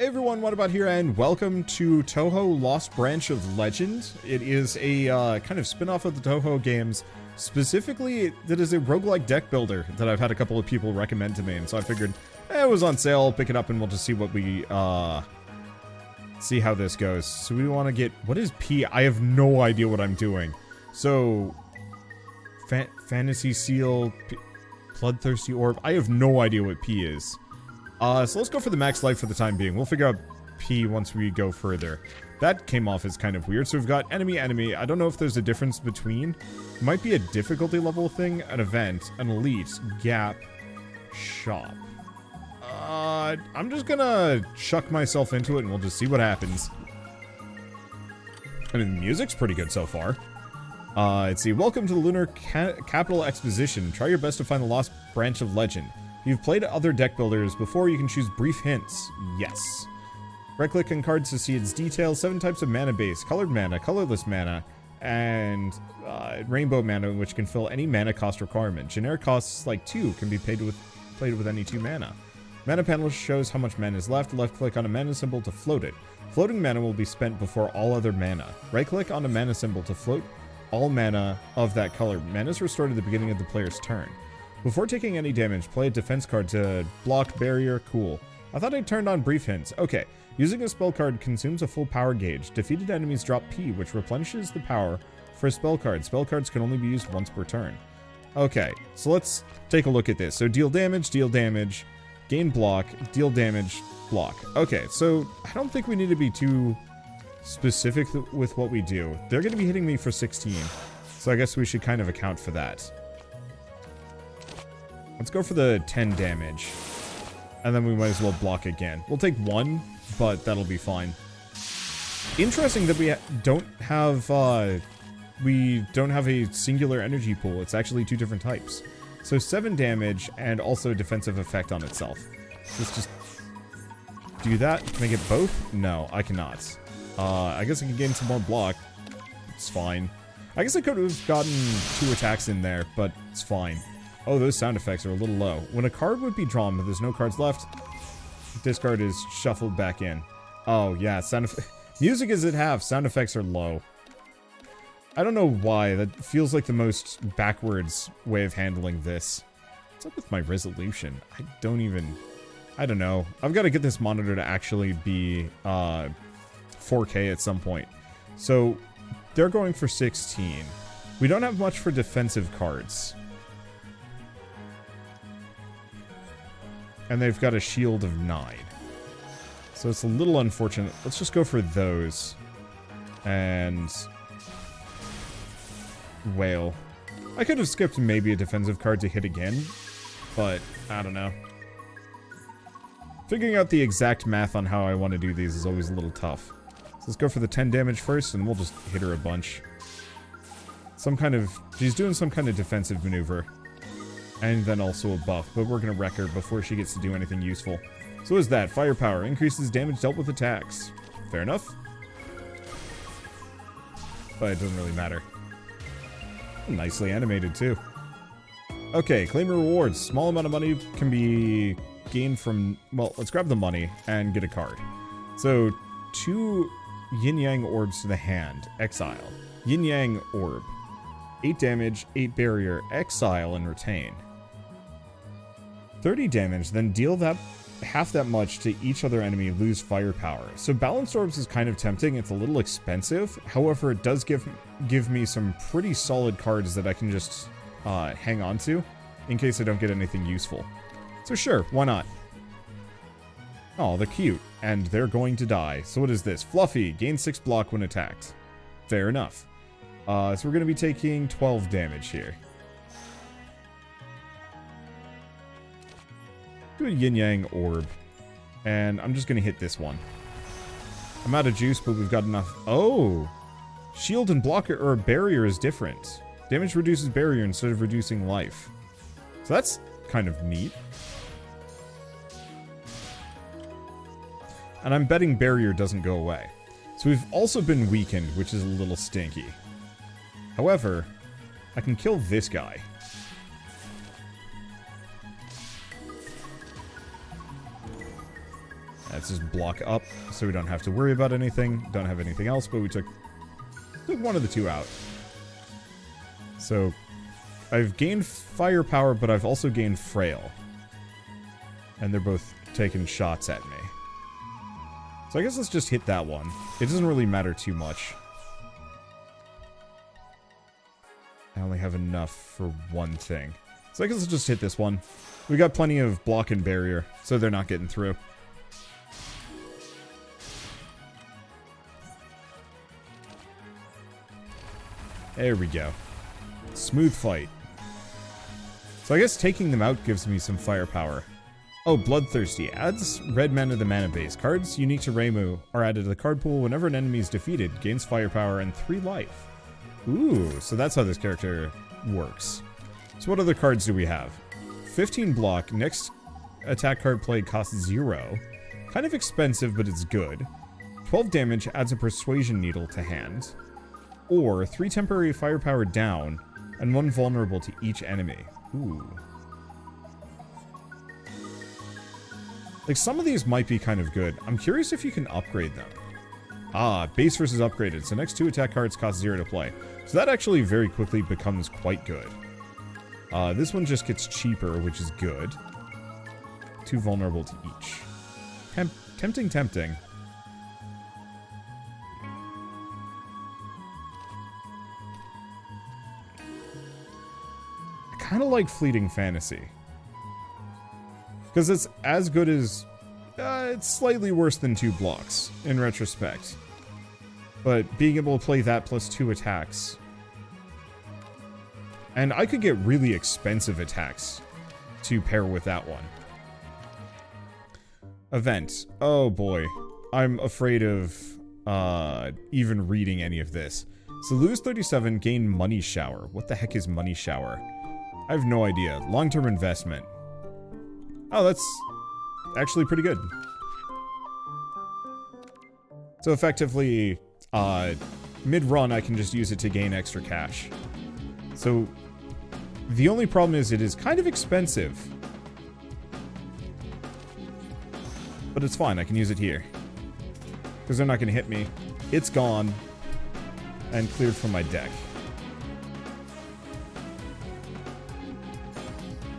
Hey everyone, Wanderbots here, and welcome to Touhou Lost Branch of Legend. It is a kind of spin-off of the Touhou games. Specifically, that is a roguelike deck builder that I've had a couple of people recommend to me, and so I figured, it was on sale, I'll pick it up and we'll just see what we, see how this goes. So we want to get, what is P? I have no idea what I'm doing. So, Fantasy Seal, Bloodthirsty Orb, I have no idea what P is. So let's go for the max life for the time being. We'll figure out P once we go further. That came off as kind of weird. So we've got enemy. I don't know if there's a difference between. It might be a difficulty level thing, an event, an elite, gap, shop. I'm just gonna chuck myself into it and we'll just see what happens. I mean, the music's pretty good so far. Let's see. Welcome to the Lunar Capital Exposition. Try your best to find the lost branch of legend. You've played other deck builders before, you can choose brief hints. Yes. Right-click on cards to see its details. 7 types of mana base. Colored mana, colorless mana, and rainbow mana, which can fill any mana cost requirement. Generic costs like 2 can be played with any 2 mana. Mana panel shows how much mana is left. Left-click on a mana symbol to float it. Floating mana will be spent before all other mana. Right-click on a mana symbol to float all mana of that color. Mana is restored at the beginning of the player's turn. Before taking any damage, play a defense card to block barrier. Cool. I thought I turned on brief hints. Okay. Using a spell card consumes a full power gauge. Defeated enemies drop P, which replenishes the power for a spell card. Spell cards can only be used once per turn. Okay, so let's take a look at this. So deal damage, gain block, deal damage, block. Okay, so I don't think we need to be too specific with what we do. They're going to be hitting me for 16, so I guess we should kind of account for that. Let's go for the 10 damage. And then we might as well block again. We'll take 1, but that'll be fine. Interesting that we don't have a singular energy pool. It's actually 2 different types. So 7 damage and also a defensive effect on itself. Let's just do that. Can I get both? No, I cannot. I guess I can gain some more block. It's fine. I guess I could have gotten 2 attacks in there, but it's fine. Oh, those sound effects are a little low. When a card would be drawn, but there's no cards left, this card is shuffled back in. Oh, yeah, music is at half, sound effects are low. I don't know why, that feels like the most backwards way of handling this. What's up with my resolution? I don't know. I've got to get this monitor to actually be 4K at some point. So, they're going for 16. We don't have much for defensive cards. And they've got a shield of 9. So it's a little unfortunate. Let's just go for those. And whale. I could have skipped maybe a defensive card to hit again, but I don't know. Figuring out the exact math on how I want to do these is always a little tough. So let's go for the 10 damage first, and we'll just hit her a bunch. She's doing some kind of defensive maneuver. And then also a buff, but we're going to wreck her before she gets to do anything useful. So is that. Firepower. Increases damage dealt with attacks. Fair enough. But it doesn't really matter. Nicely animated, too. Okay, claim rewards. Small amount of money can be gained from... Well, let's grab the money and get a card. So, 2 yin-yang orbs to the hand. Exile. Yin-yang orb. 8 damage, 8 barrier. Exile and retain. 30 damage, then deal half that much to each other enemy, lose firepower. So balanced orbs is kind of tempting. It's a little expensive. However, it does give me some pretty solid cards that I can just hang on to in case I don't get anything useful. So sure, why not? Oh, they're cute. And they're going to die. So what is this? Fluffy. Gain 6 block when attacked. Fair enough. So we're going to be taking 12 damage here. Do a yin-yang orb. And I'm just going to hit this one. I'm out of juice, but we've got enough. Oh! Shield and blocker or barrier is different. Damage reduces barrier instead of reducing life. So that's kind of neat. And I'm betting barrier doesn't go away. So we've also been weakened, which is a little stinky. However, I can kill this guy. let's just block up so we don't have to worry about anything. Don't have anything else, but we took one of the two out. So I've gained firepower, but I've also gained frail. And they're both taking shots at me. So I guess let's just hit that one. It doesn't really matter too much. I only have enough for one thing. So I guess let's just hit this one. We got plenty of block and barrier, so they're not getting through. There we go. Smooth fight. So I guess taking them out gives me some firepower. Oh, Bloodthirsty. Adds red mana to the mana base. Cards unique to Reimu are added to the card pool whenever an enemy is defeated. Gains firepower and 3 life. Ooh, so that's how this character works. So what other cards do we have? 15 block. Next attack card played costs 0. Kind of expensive, but it's good. 12 damage adds a Persuasion Needle to hand. Or 3 temporary firepower down and 1 vulnerable to each enemy. Ooh. Like, some of these might be kind of good. I'm curious if you can upgrade them. Ah, base versus upgraded. So next 2 attack cards cost 0 to play. So that actually very quickly becomes quite good. This one just gets cheaper, which is good. 2 vulnerable to each. Tempting, tempting. I kind of like Fleeting Fantasy. Because it's as good as... it's slightly worse than 2 blocks, in retrospect. But being able to play that plus 2 attacks... And I could get really expensive attacks to pair with that one. Event. Oh boy. I'm afraid of even reading any of this. So lose 37, gain Money Shower. What the heck is Money Shower? I have no idea. Long-term investment. Oh, that's actually pretty good. So effectively, mid-run I can just use it to gain extra cash. So the only problem is it is kind of expensive. But it's fine, I can use it here. Because they're not going to hit me. It's gone. And cleared from my deck.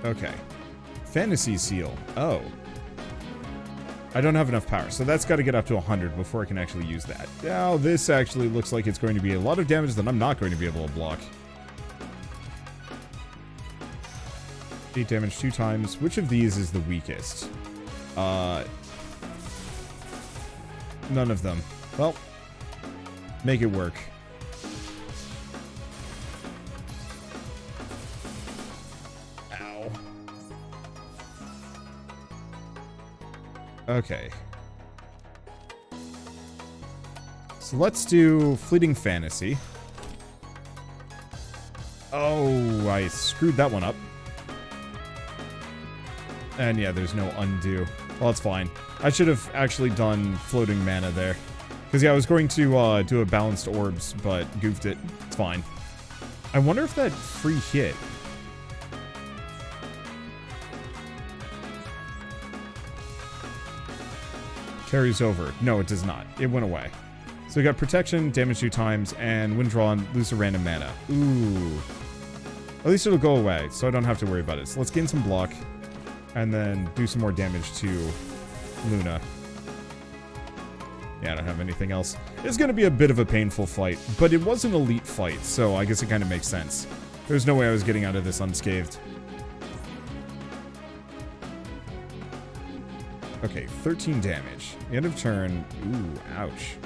Okay. Fantasy Seal. Oh. I don't have enough power, so that's got to get up to 100 before I can actually use that. Now, this actually looks like it's going to be a lot of damage that I'm not going to be able to block. 8 damage 2 times. Which of these is the weakest? None of them. Well, make it work. Ow. Okay. So let's do Fleeting Fantasy. Oh, I screwed that one up. And yeah, there's no undo. Well, that's fine. I should have actually done Floating Mana there. Because yeah, I was going to do a Balanced Orbs, but goofed it. It's fine. I wonder if that free hit... carries over. No, it does not. It went away. So we got Protection, damage 2 times, and when drawn, lose a random mana. Ooh. At least it'll go away, so I don't have to worry about it. So let's gain some block. And then do some more damage to Luna. Yeah, I don't have anything else. It's going to be a bit of a painful fight, but it was an elite fight, so I guess it kind of makes sense. There's no way I was getting out of this unscathed. Okay, 13 damage. End of turn. Ooh, ouch.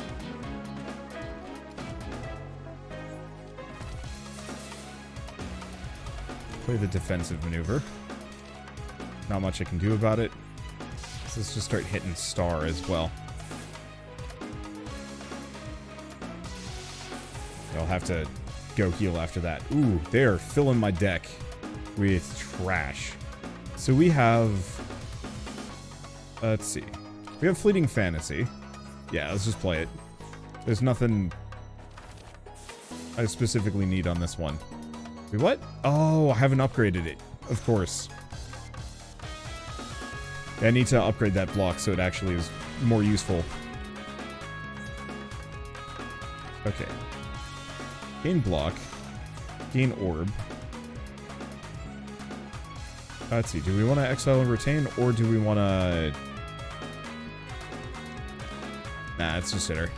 Play the defensive maneuver. Not much I can do about it. So let's just start hitting Star as well. I'll have to go heal after that. Ooh, they're filling my deck with trash. So we have... let's see. We have Fleeting Fantasy. Yeah, let's just play it. There's nothing I specifically need on this one. Wait, what? Oh, I haven't upgraded it. Of course. I need to upgrade that block so it actually is more useful. Okay. Gain block. Gain orb. Let's see. Do we want to exile and retain, or do we want to... Nah, it's just hitter.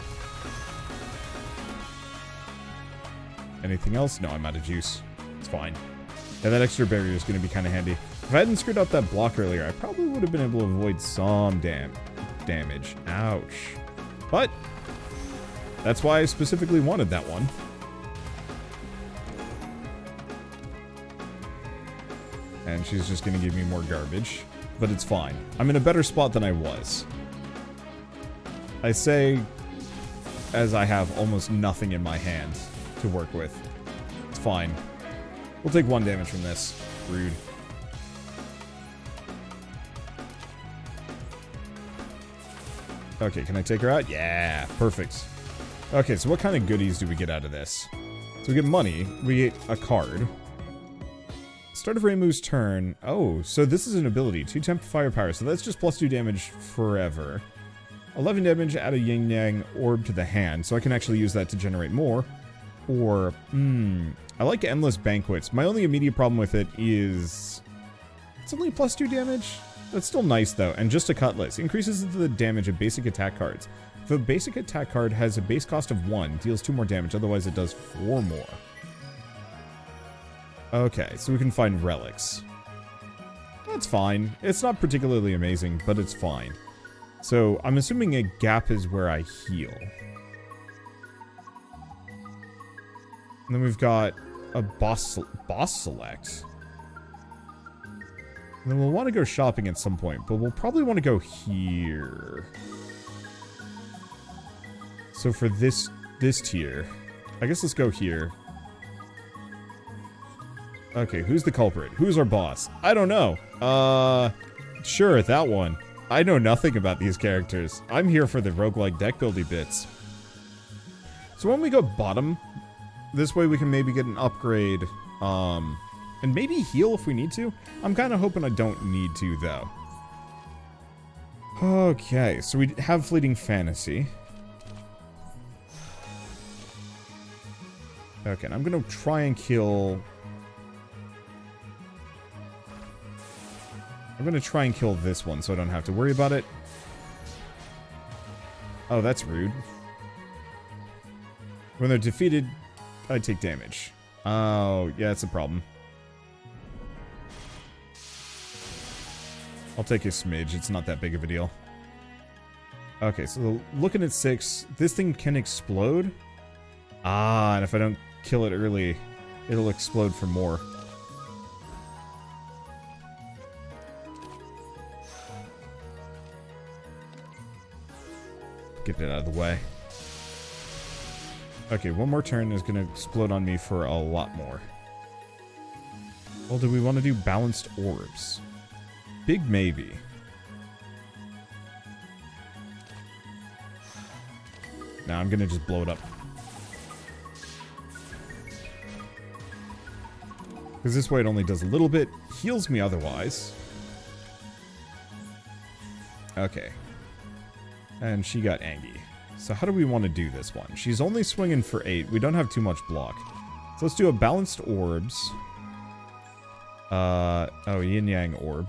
Anything else? No, I'm out of juice. It's fine. Yeah, that extra barrier is going to be kind of handy. If I hadn't screwed up that block earlier, I probably would have been able to avoid some damage. Ouch. But that's why I specifically wanted that one. And she's just going to give me more garbage. But it's fine. I'm in a better spot than I was. I say as I have almost nothing in my hand to work with. It's fine. We'll take 1 damage from this. Rude. Okay, can I take her out? Yeah, perfect. Okay, so what kind of goodies do we get out of this? So we get money. We get a card. Start of Reimu's turn. Oh, so this is an ability. 2 temp firepower. So that's just +2 damage forever. 11 damage, add a yin yang orb to the hand. So I can actually use that to generate more. Or, I like Endless Banquets. My only immediate problem with it is... it's only +2 damage? That's still nice, though. And just a Cutlass. Increases the damage of basic attack cards. If a basic attack card has a base cost of 1, deals 2 more damage. Otherwise, it does 4 more. Okay, so we can find relics. That's fine. It's not particularly amazing, but it's fine. So, I'm assuming a gap is where I heal. And then we've got a boss select. And then we'll want to go shopping at some point, but we'll probably want to go here. So for this tier, I guess let's go here. Okay, who's the culprit? Who's our boss? I don't know. Sure, that one. I know nothing about these characters. I'm here for the roguelike deck building bits. So when we go bottom, this way we can maybe get an upgrade, and maybe heal if we need to. I'm kind of hoping I don't need to, though. Okay, so we have Fleeting Fantasy. Okay, and I'm gonna try and kill... I'm gonna try and kill this one so I don't have to worry about it. Oh, that's rude. When they're defeated, I take damage. Oh, yeah, that's a problem. I'll take a smidge. It's not that big of a deal. Okay, so looking at 6, this thing can explode. Ah, and if I don't kill it early, it'll explode for more. Get it out of the way. Okay, one more turn is going to explode on me for a lot more. Well, do we want to do balanced orbs? Big maybe. Now I'm going to just blow it up. Because this way it only does a little bit. Heals me otherwise. Okay. And she got Angie. So how do we want to do this one? She's only swinging for 8. We don't have too much block. So let's do a balanced orbs. Oh, yin yang orb.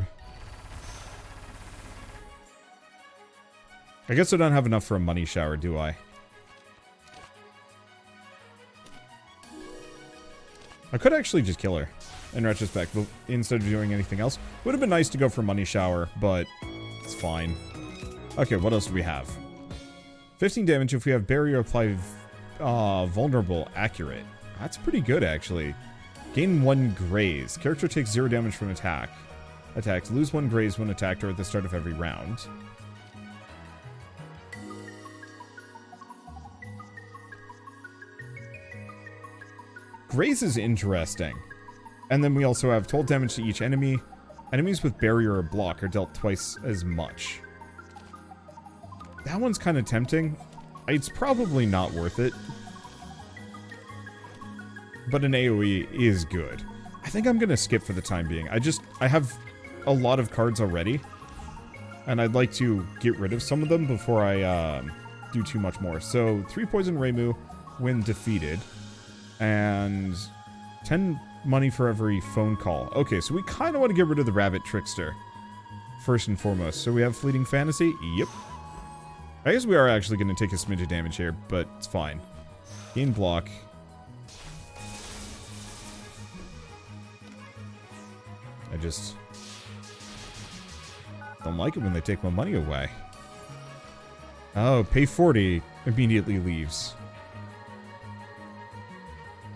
I guess I don't have enough for a money shower, do I? I could actually just kill her in retrospect, but instead of doing anything else. Would have been nice to go for money shower, but it's fine. Okay, what else do we have? 15 damage if we have barrier applied vulnerable accurate. That's pretty good, actually. Gain 1 graze. Character takes 0 damage from attacks. Lose 1 graze when attacked or at the start of every round. Graze is interesting. And then we also have total damage to each enemy. Enemies with barrier or block are dealt twice as much. That one's kind of tempting. It's probably not worth it. But an AoE is good. I think I'm going to skip for the time being. I have a lot of cards already. And I'd like to get rid of some of them before I do too much more. So 3 poison Reimu when defeated. And 10 money for every phone call. Okay, so we kind of want to get rid of the Rabbit Trickster. First and foremost. So we have Fleeting Fantasy? Yep. I guess we are actually going to take a smidge of damage here, but it's fine. Gain block. I just don't like it when they take my money away. Oh, pay 40. Immediately leaves.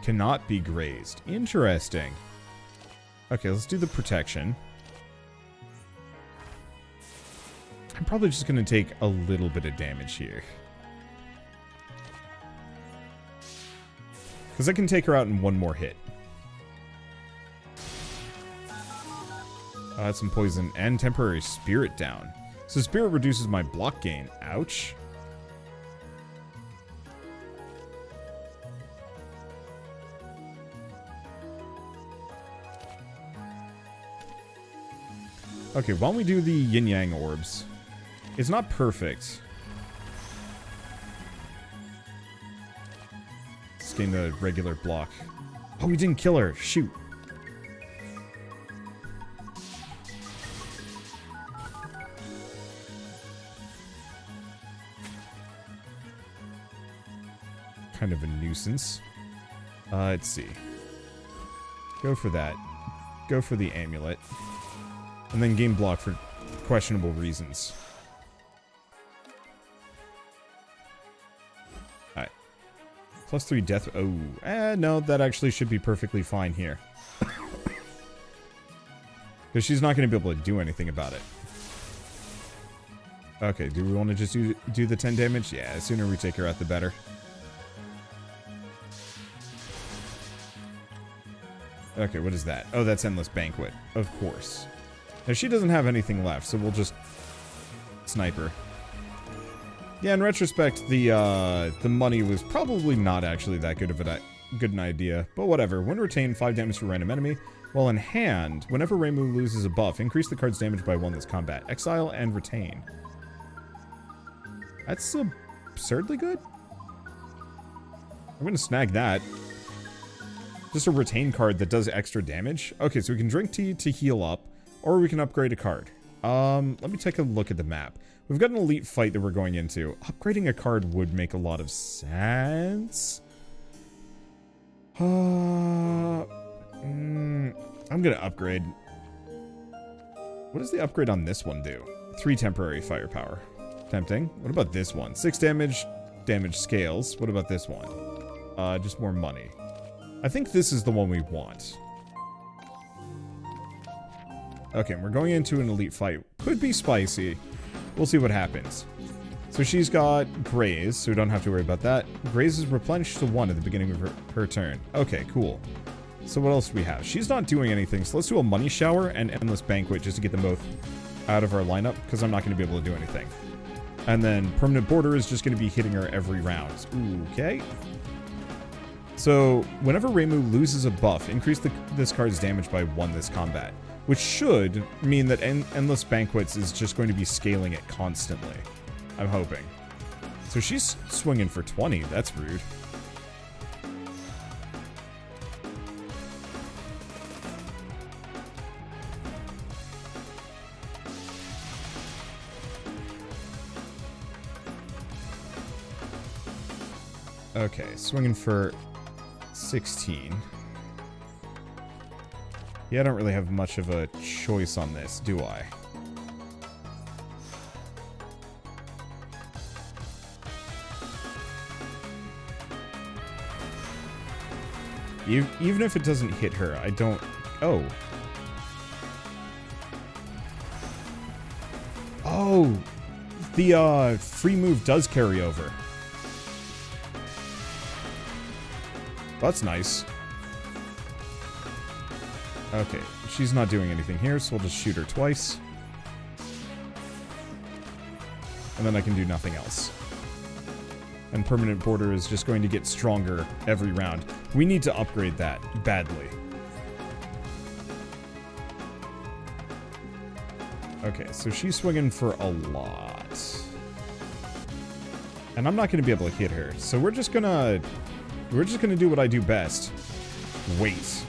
Cannot be grazed. Interesting. Okay, let's do the protection. I'm probably just going to take a little bit of damage here. Because I can take her out in one more hit. That's some poison and temporary spirit down. So spirit reduces my block gain. Ouch. Okay, why don't we do the yin-yang orbs? It's not perfect. Let's gain the regular block. Oh, we didn't kill her. Shoot. Kind of a nuisance. Let's see. Go for that. Go for the amulet. And then gain block for questionable reasons. Alright. +3 death. Oh. No, that actually should be perfectly fine here. Because she's not going to be able to do anything about it. Okay, do we want to just do the 10 damage? Yeah, the sooner we take her out, the better. Okay, what is that? Oh, that's Endless Banquet. Of course. Now, she doesn't have anything left, so we'll just snipe her. Yeah, in retrospect, the money was probably not actually that good of an idea, but whatever. When retained, 5 damage to a random enemy. While in hand, whenever Reimu loses a buff, increase the card's damage by 1 this combat. Exile and retain. That's absurdly good. I'm gonna snag that. Just a retain card that does extra damage. Okay, so we can drink tea to heal up. Or we can upgrade a card. Let me take a look at the map. We've got an elite fight that we're going into. Upgrading a card would make a lot of sense. I'm gonna upgrade. What does the upgrade on this one do? 3 temporary firepower. Tempting. What about this one? 6 damage, damage scales. What about this one? Just more money. I think this is the one we want. Okay, we're going into an elite fight. Could be spicy. We'll see what happens. So she's got Graze, so we don't have to worry about that. Graze is replenished to 1 at the beginning of her turn. Okay, cool. So what else do we have? She's not doing anything, so let's do a Money Shower and Endless Banquet just to get them both out of our lineup, because I'm not going to be able to do anything. And then Permanent Border is just going to be hitting her every round. Okay. So whenever Reimu loses a buff, increase this card's damage by 1 this combat. Which should mean that Endless Banquets is just going to be scaling it constantly. I'm hoping. So she's swinging for 20. That's rude. Okay, swinging for 16. Yeah, I don't really have much of a choice on this, do I? Even if it doesn't hit her, I don't... Oh. Oh! The, free move does carry over. That's nice. Okay, she's not doing anything here, so we'll just shoot her twice. And then I can do nothing else. And Permanent Border is just going to get stronger every round. We need to upgrade that badly. Okay, so she's swinging for a lot. And I'm not going to be able to hit her. So we're just going to do what I do best. Wait.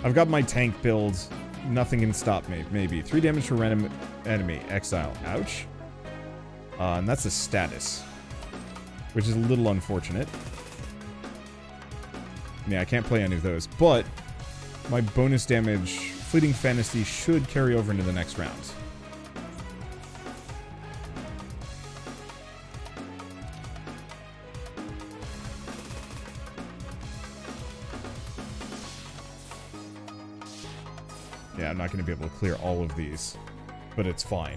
I've got my tank build. Nothing can stop me. Maybe 3 damage for random enemy. Exile. Ouch. And that's a status, which is a little unfortunate. Yeah, I can't play any of those, but my bonus damage, Fleeting Fantasy, should carry over into the next round. Yeah, I'm not going to be able to clear all of these, but it's fine.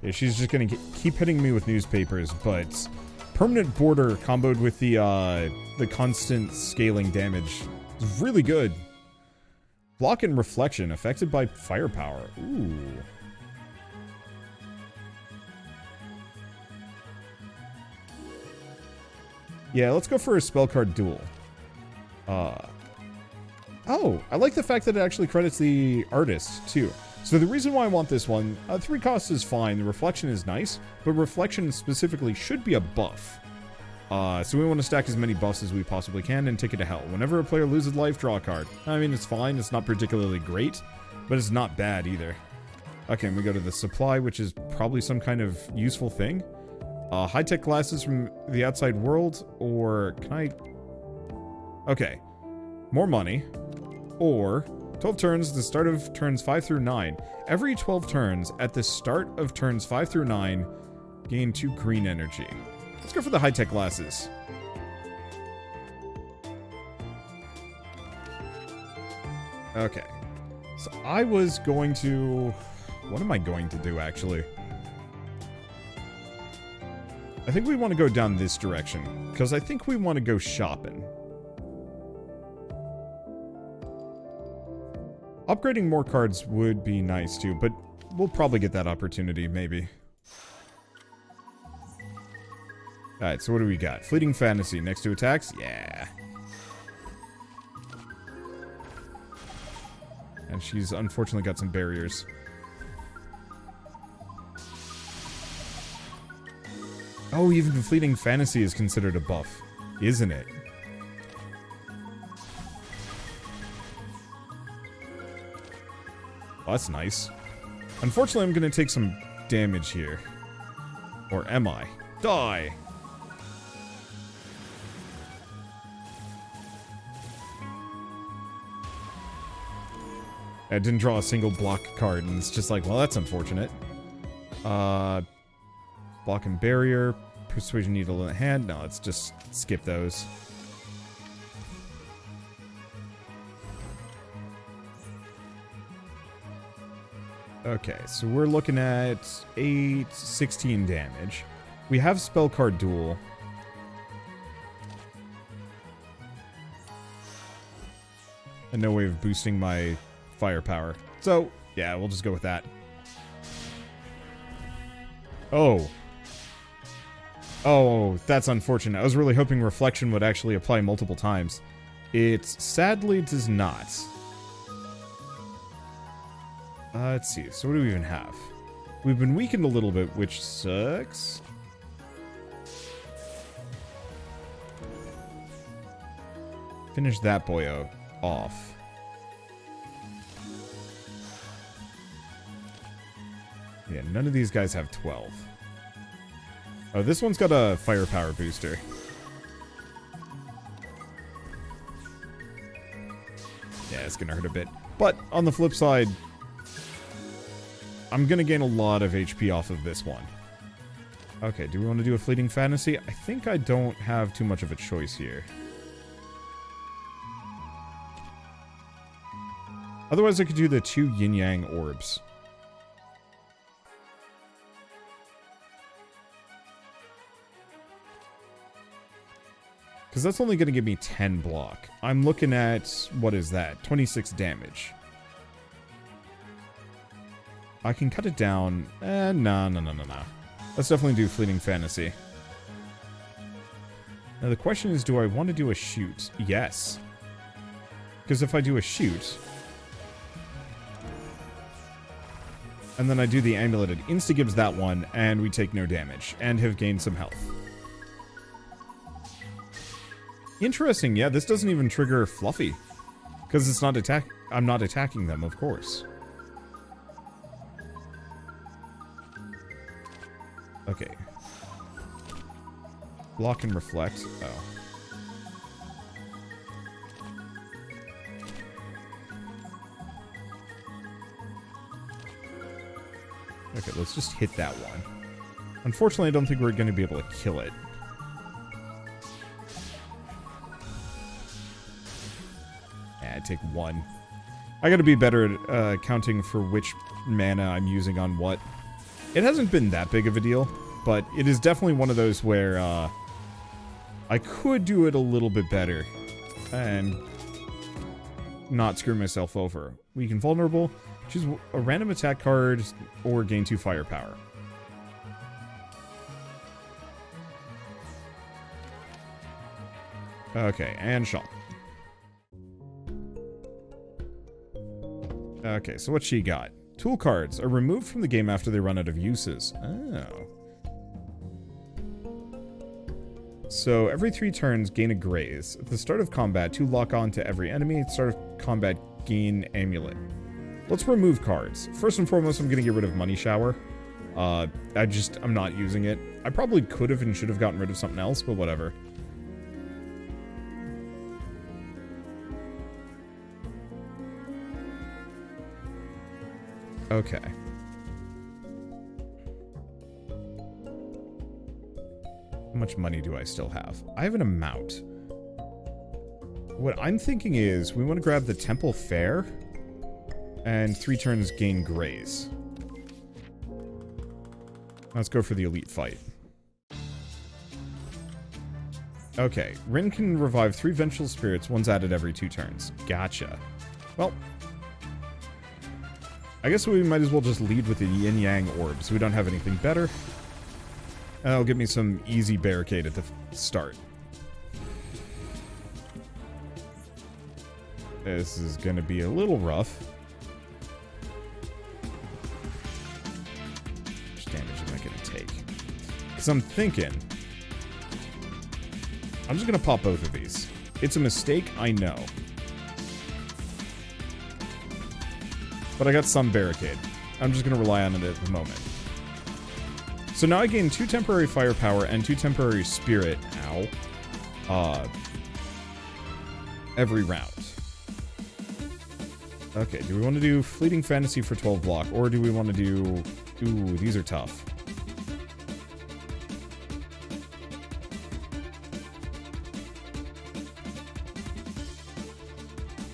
Yeah, she's just going to keep hitting me with newspapers, but Permanent Border comboed with the constant scaling damage is really good. Block and Reflection affected by firepower. Ooh. Yeah, let's go for a spell card duel. Oh, I like the fact that it actually credits the artist, too. So the reason why I want this one, 3 costs is fine, the Reflection is nice, but Reflection specifically should be a buff. So we want to stack as many buffs as we possibly can and take it to hell. Whenever a player loses life, draw a card. I mean, it's fine, it's not particularly great, but it's not bad either. Okay, and we go to the supply, which is probably some kind of useful thing. High-tech glasses from the outside world, or can I... Okay, more money, or 12 turns, the start of turns 5 through 9. Every 12 turns, at the start of turns 5 through 9, gain 2 green energy. Let's go for the high-tech glasses. Okay. So I was going to... What am I going to do, actually? I think we want to go down this direction, because I think we want to go shopping. Upgrading more cards would be nice too, but we'll probably get that opportunity, maybe. Alright, so what do we got? Fleeting Fantasy next to attacks? Yeah. And she's unfortunately got some barriers. Oh, even Fleeting Fantasy is considered a buff, isn't it? Well, that's nice. Unfortunately, I'm going to take some damage here. Or am I? Die! I didn't draw a single block card, and it's just like, well, that's unfortunate. Block and Barrier. Persuasion Needle in the hand. No, let's just skip those. Okay, so we're looking at 16 damage. We have Spell Card Duel. And no way of boosting my firepower. So, yeah, we'll just go with that. Oh. Oh, that's unfortunate. I was really hoping Reflection would actually apply multiple times. It sadly does not. Let's see. So what do we even have? We've been weakened a little bit, which sucks. Finish that boy off. Yeah, none of these guys have 12. Oh, this one's got a firepower booster. Yeah, it's gonna hurt a bit. But on the flip side, I'm gonna gain a lot of HP off of this one. Okay, do we want to do a Fleeting Fantasy? I think I don't have too much of a choice here. Otherwise, I could do the 2 Yin-Yang Orbs. Because that's only going to give me 10 block. I'm looking at, what is that? 26 damage. I can cut it down. No. Let's definitely do Fleeting Fantasy. Now the question is, do I want to do a shoot? Yes. Because if I do a shoot... And then I do the amulet, it insta-gives that one, and we take no damage, and have gained some health. Interesting, yeah, this doesn't even trigger Fluffy. Because it's not I'm not attacking them, of course. Okay. Block and reflect. Oh. Okay, let's just hit that one. Unfortunately, I don't think we're going to be able to kill it. Yeah, I take one. I gotta be better at counting for which mana I'm using on what. It hasn't been that big of a deal, but it is definitely one of those where I could do it a little bit better and not screw myself over. Weaken vulnerable. Choose a random attack card or gain 2 firepower. Okay, and shot. Okay, so what she got? Tool cards are removed from the game after they run out of uses. Oh. So every 3 turns, gain a graze. At the start of combat, 2 lock on to every enemy. At the start of combat, gain amulet. Let's remove cards. First and foremost, I'm going to get rid of Money Shower. I'm not using it. I probably could have and should have gotten rid of something else, but whatever. Okay. How much money do I still have? I have an amount. What I'm thinking is we want to grab the Temple Fair and 3 turns gain graze. Let's go for the elite fight. Okay, Rin can revive 3 vengeful spirits, one's added every 2 turns. Gotcha. Well, I guess we might as well just lead with the yin-yang orbs. We don't have anything better. That'll give me some easy barricade at the start. This is gonna be a little rough. How much damage am I gonna take? Because I'm thinking I'm just gonna pop both of these. It's a mistake, I know. But I got some barricade. I'm just gonna rely on it at the moment. So now I gain 2 temporary firepower and 2 temporary spirit. Ow. Every round. Okay, do we want to do Fleeting Fantasy for 12 block, or do we want to do... Ooh, these are tough.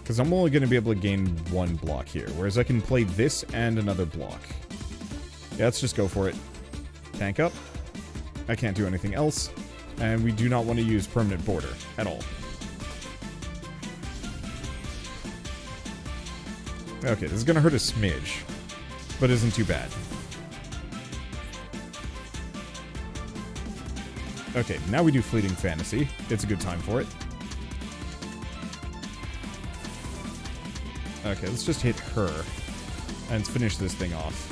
Because I'm only going to be able to gain 1 block here, whereas I can play this and another block. Yeah, let's just go for it. Tank up. I can't do anything else. And we do not want to use Permanent Border at all. Okay, this is going to hurt a smidge, but isn't too bad. Okay, now we do Fleeting Fantasy. It's a good time for it. Okay, let's just hit her and finish this thing off.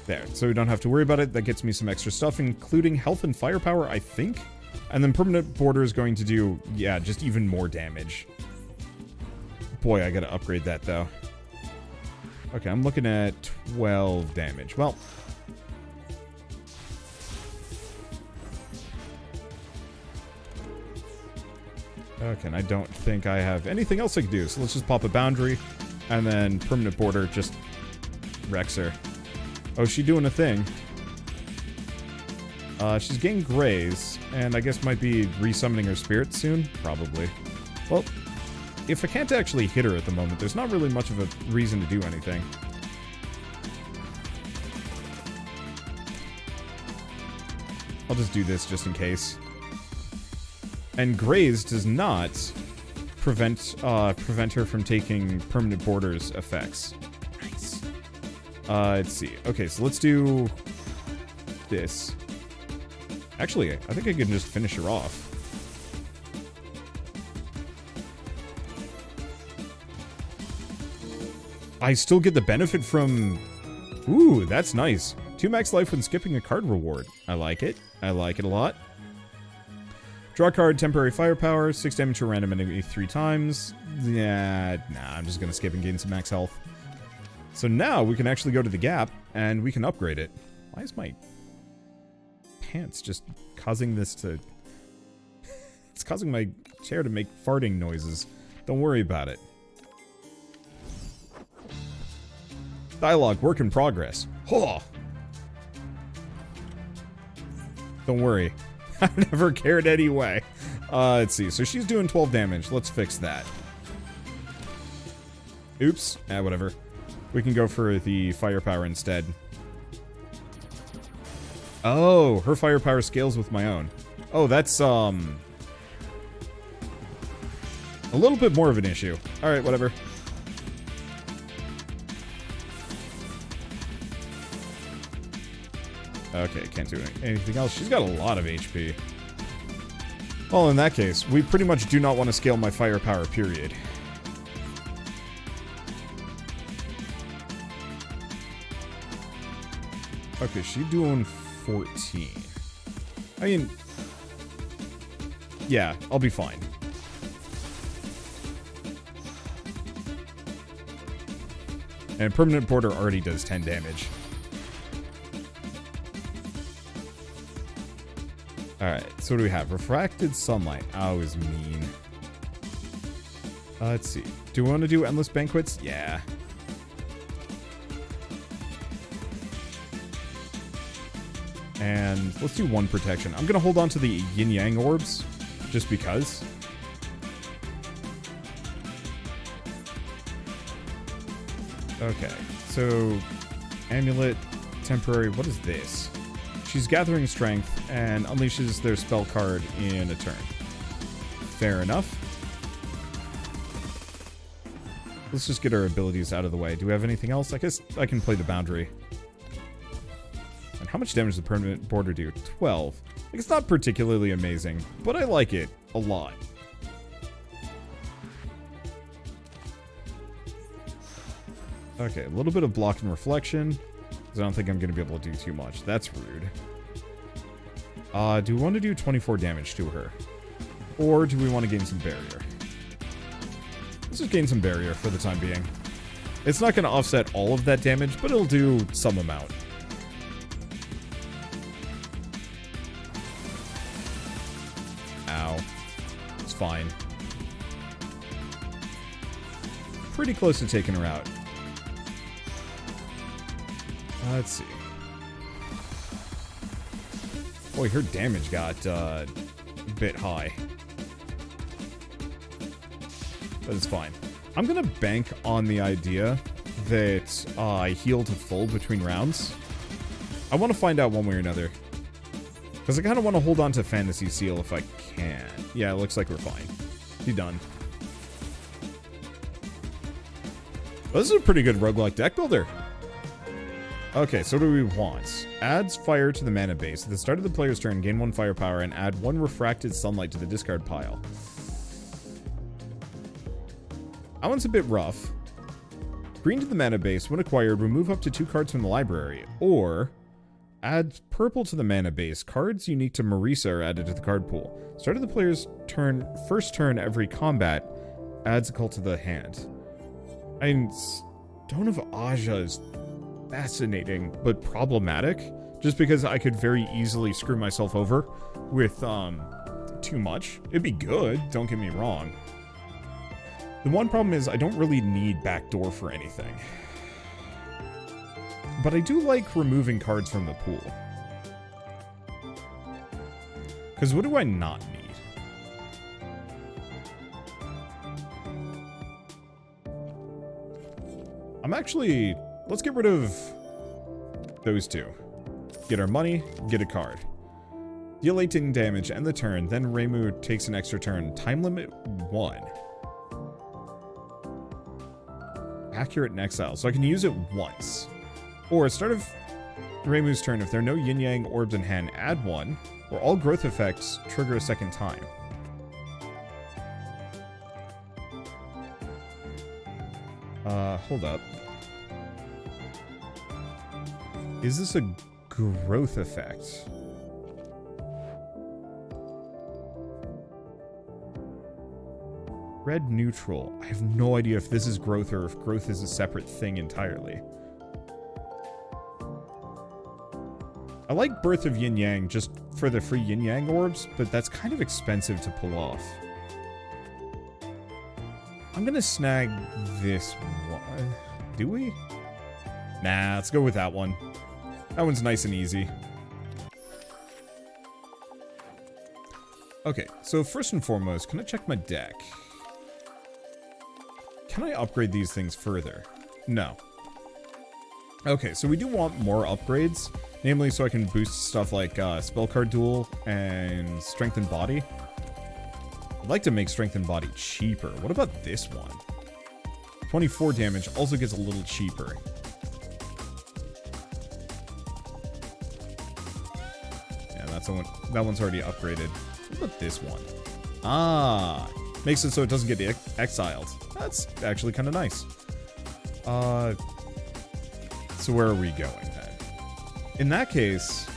There, so we don't have to worry about it. That gets me some extra stuff, including health and firepower, I think. And then Permanent Border is going to do, yeah, just even more damage. Boy, I gotta upgrade that, though. Okay, I'm looking at 12 damage. Well... Okay, and I don't think I have anything else I can do, so let's just pop a boundary, and then Permanent Border just wrecks her. Oh, she's doing a thing. She's getting graze, and I guess might be resummoning her spirit soon? Probably. Well, if I can't actually hit her at the moment, there's not really much of a reason to do anything. I'll just do this just in case. And graze does not prevent her from taking Permanent Border's effects. Nice. Let's see. Okay, so let's do this. Actually, I think I can just finish her off. I still get the benefit from... Ooh, that's nice. 2 max life when skipping a card reward. I like it. I like it a lot. Draw a card, temporary firepower, 6 damage to a random enemy 3 times. Yeah, nah, I'm just gonna skip and gain some max health. So now we can actually go to the gap, and we can upgrade it. Why is my pants just causing this to... It's causing my chair to make farting noises. Don't worry about it. Dialogue, work in progress. Oh. Don't worry. I never cared anyway. Let's see. So she's doing 12 damage. Let's fix that. Oops. Whatever. We can go for the firepower instead. Oh, her firepower scales with my own. Oh, that's, a little bit more of an issue. Alright, whatever. Okay, can't do anything else. She's got a lot of HP. Well, in that case, we pretty much do not want to scale my firepower, period. Okay, she's doing 14. I mean... Yeah, I'll be fine. And permanent border already does 10 damage. Alright, so what do we have? Refracted sunlight. Oh, is mean. Let's see. Do we want to do endless banquets? Yeah. And let's do 1 protection. I'm going to hold on to the yin-yang orbs, just because. Okay, so amulet, temporary, what is this? She's gathering strength and unleashes their spell card in a turn. Fair enough. Let's just get our abilities out of the way. Do we have anything else? I guess I can play the boundary. And how much damage does the permanent border do? 12. Like, it's not particularly amazing, but I like it a lot. Okay, a little bit of block and reflection, because I don't think I'm going to be able to do too much. That's rude. Do we want to do 24 damage to her? Or do we want to gain some barrier? Let's just gain some barrier for the time being. It's not going to offset all of that damage, but it'll do some amount. Ow. It's fine. Pretty close to taking her out. Let's see. Boy, her damage got a bit high. But it's fine. I'm gonna bank on the idea that I heal to full between rounds. I want to find out one way or another. Because I kind of want to hold on to Fantasy Seal if I can. Yeah, it looks like we're fine. He's done. Well, this is a pretty good roguelike deck builder. Okay, so what do we want? Adds fire to the mana base. At the start of the player's turn, gain 1 firepower and add 1 refracted sunlight to the discard pile. That one's a bit rough. Green to the mana base. When acquired, remove up to 2 cards from the library. Or, add purple to the mana base. Cards unique to Marisa are added to the card pool. Start of the player's turn, first turn every combat, adds a cult to the hand. I mean, Stone of Aja is fascinating, but problematic. Just because I could very easily screw myself over with, too much. It'd be good, don't get me wrong. The one problem is I don't really need backdoor for anything. But I do like removing cards from the pool. Because what do I not need? I'm actually... Let's get rid of those 2. Get our money, get a card. Deal 18 damage, end the turn, then Reimu takes an extra turn. Time limit 1. Accurate in exile, so I can use it once. Or at start of Reimu's turn, if there are no yin-yang orbs in hand, add 1, or all growth effects trigger a second time. Hold up. Is this a growth effect? Red neutral. I have no idea if this is growth or if growth is a separate thing entirely. I like Birth of Yin Yang just for the free Yin Yang orbs, but that's kind of expensive to pull off. I'm gonna snag this one. Do we? Nah, let's go with that one. That one's nice and easy. Okay, so first and foremost, can I check my deck? Can I upgrade these things further? No. Okay, so we do want more upgrades. Namely, so I can boost stuff like Spell Card Duel and Strength and Body. I'd like to make Strength and Body cheaper. What about this one? 24 damage also gets a little cheaper. Yeah, that's the one. That one's already upgraded. What about this one? Ah, makes it so it doesn't get exiled. That's actually kind of nice. So where are we going then? In that case,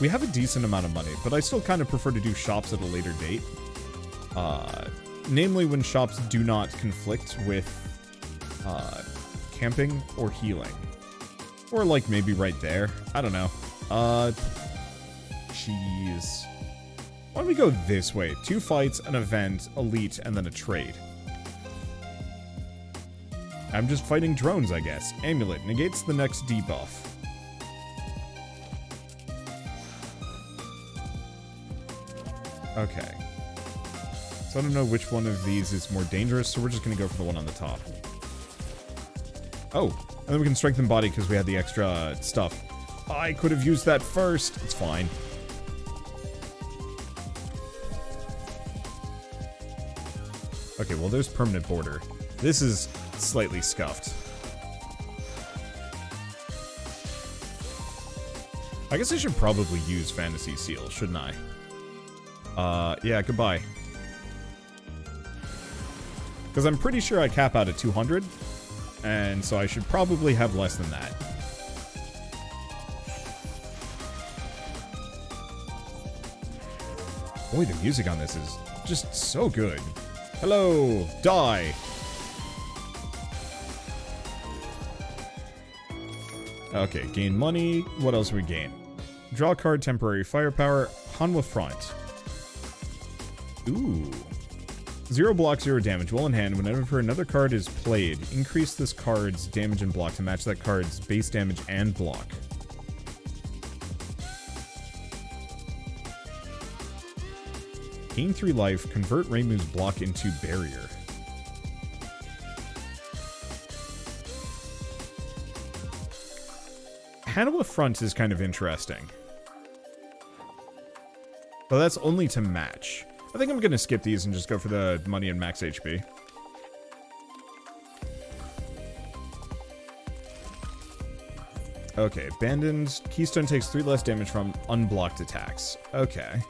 we have a decent amount of money, but I still kind of prefer to do shops at a later date. Namely when shops do not conflict with camping or healing. Or like maybe right there. I don't know. Jeez. Why don't we go this way? 2 fights, an event, elite, and then a trade. I'm just fighting drones, I guess. Amulet negates the next debuff. Okay. So I don't know which one of these is more dangerous, so we're just going to go for the one on the top. Oh, and then we can strengthen body because we had the extra stuff. I could have used that first. It's fine. Okay, well, there's permanent border. This is slightly scuffed. I guess I should probably use Fantasy Seal, shouldn't I? Yeah, goodbye. Because I'm pretty sure I cap out at 200, and so I should probably have less than that. Boy, the music on this is just so good. Hello, die! Okay, gain money. What else do we gain? Draw a card, temporary firepower, Hanwha Front. Ooh. 0 block, 0 damage. While in hand, whenever another card is played, increase this card's damage and block to match that card's base damage and block. Gain 3 life, convert Reimu's block into barrier. Hanwha Front is kind of interesting. But that's only to match. I think I'm going to skip these and just go for the money and max HP. Okay, abandoned. Keystone takes 3 less damage from unblocked attacks. Okay.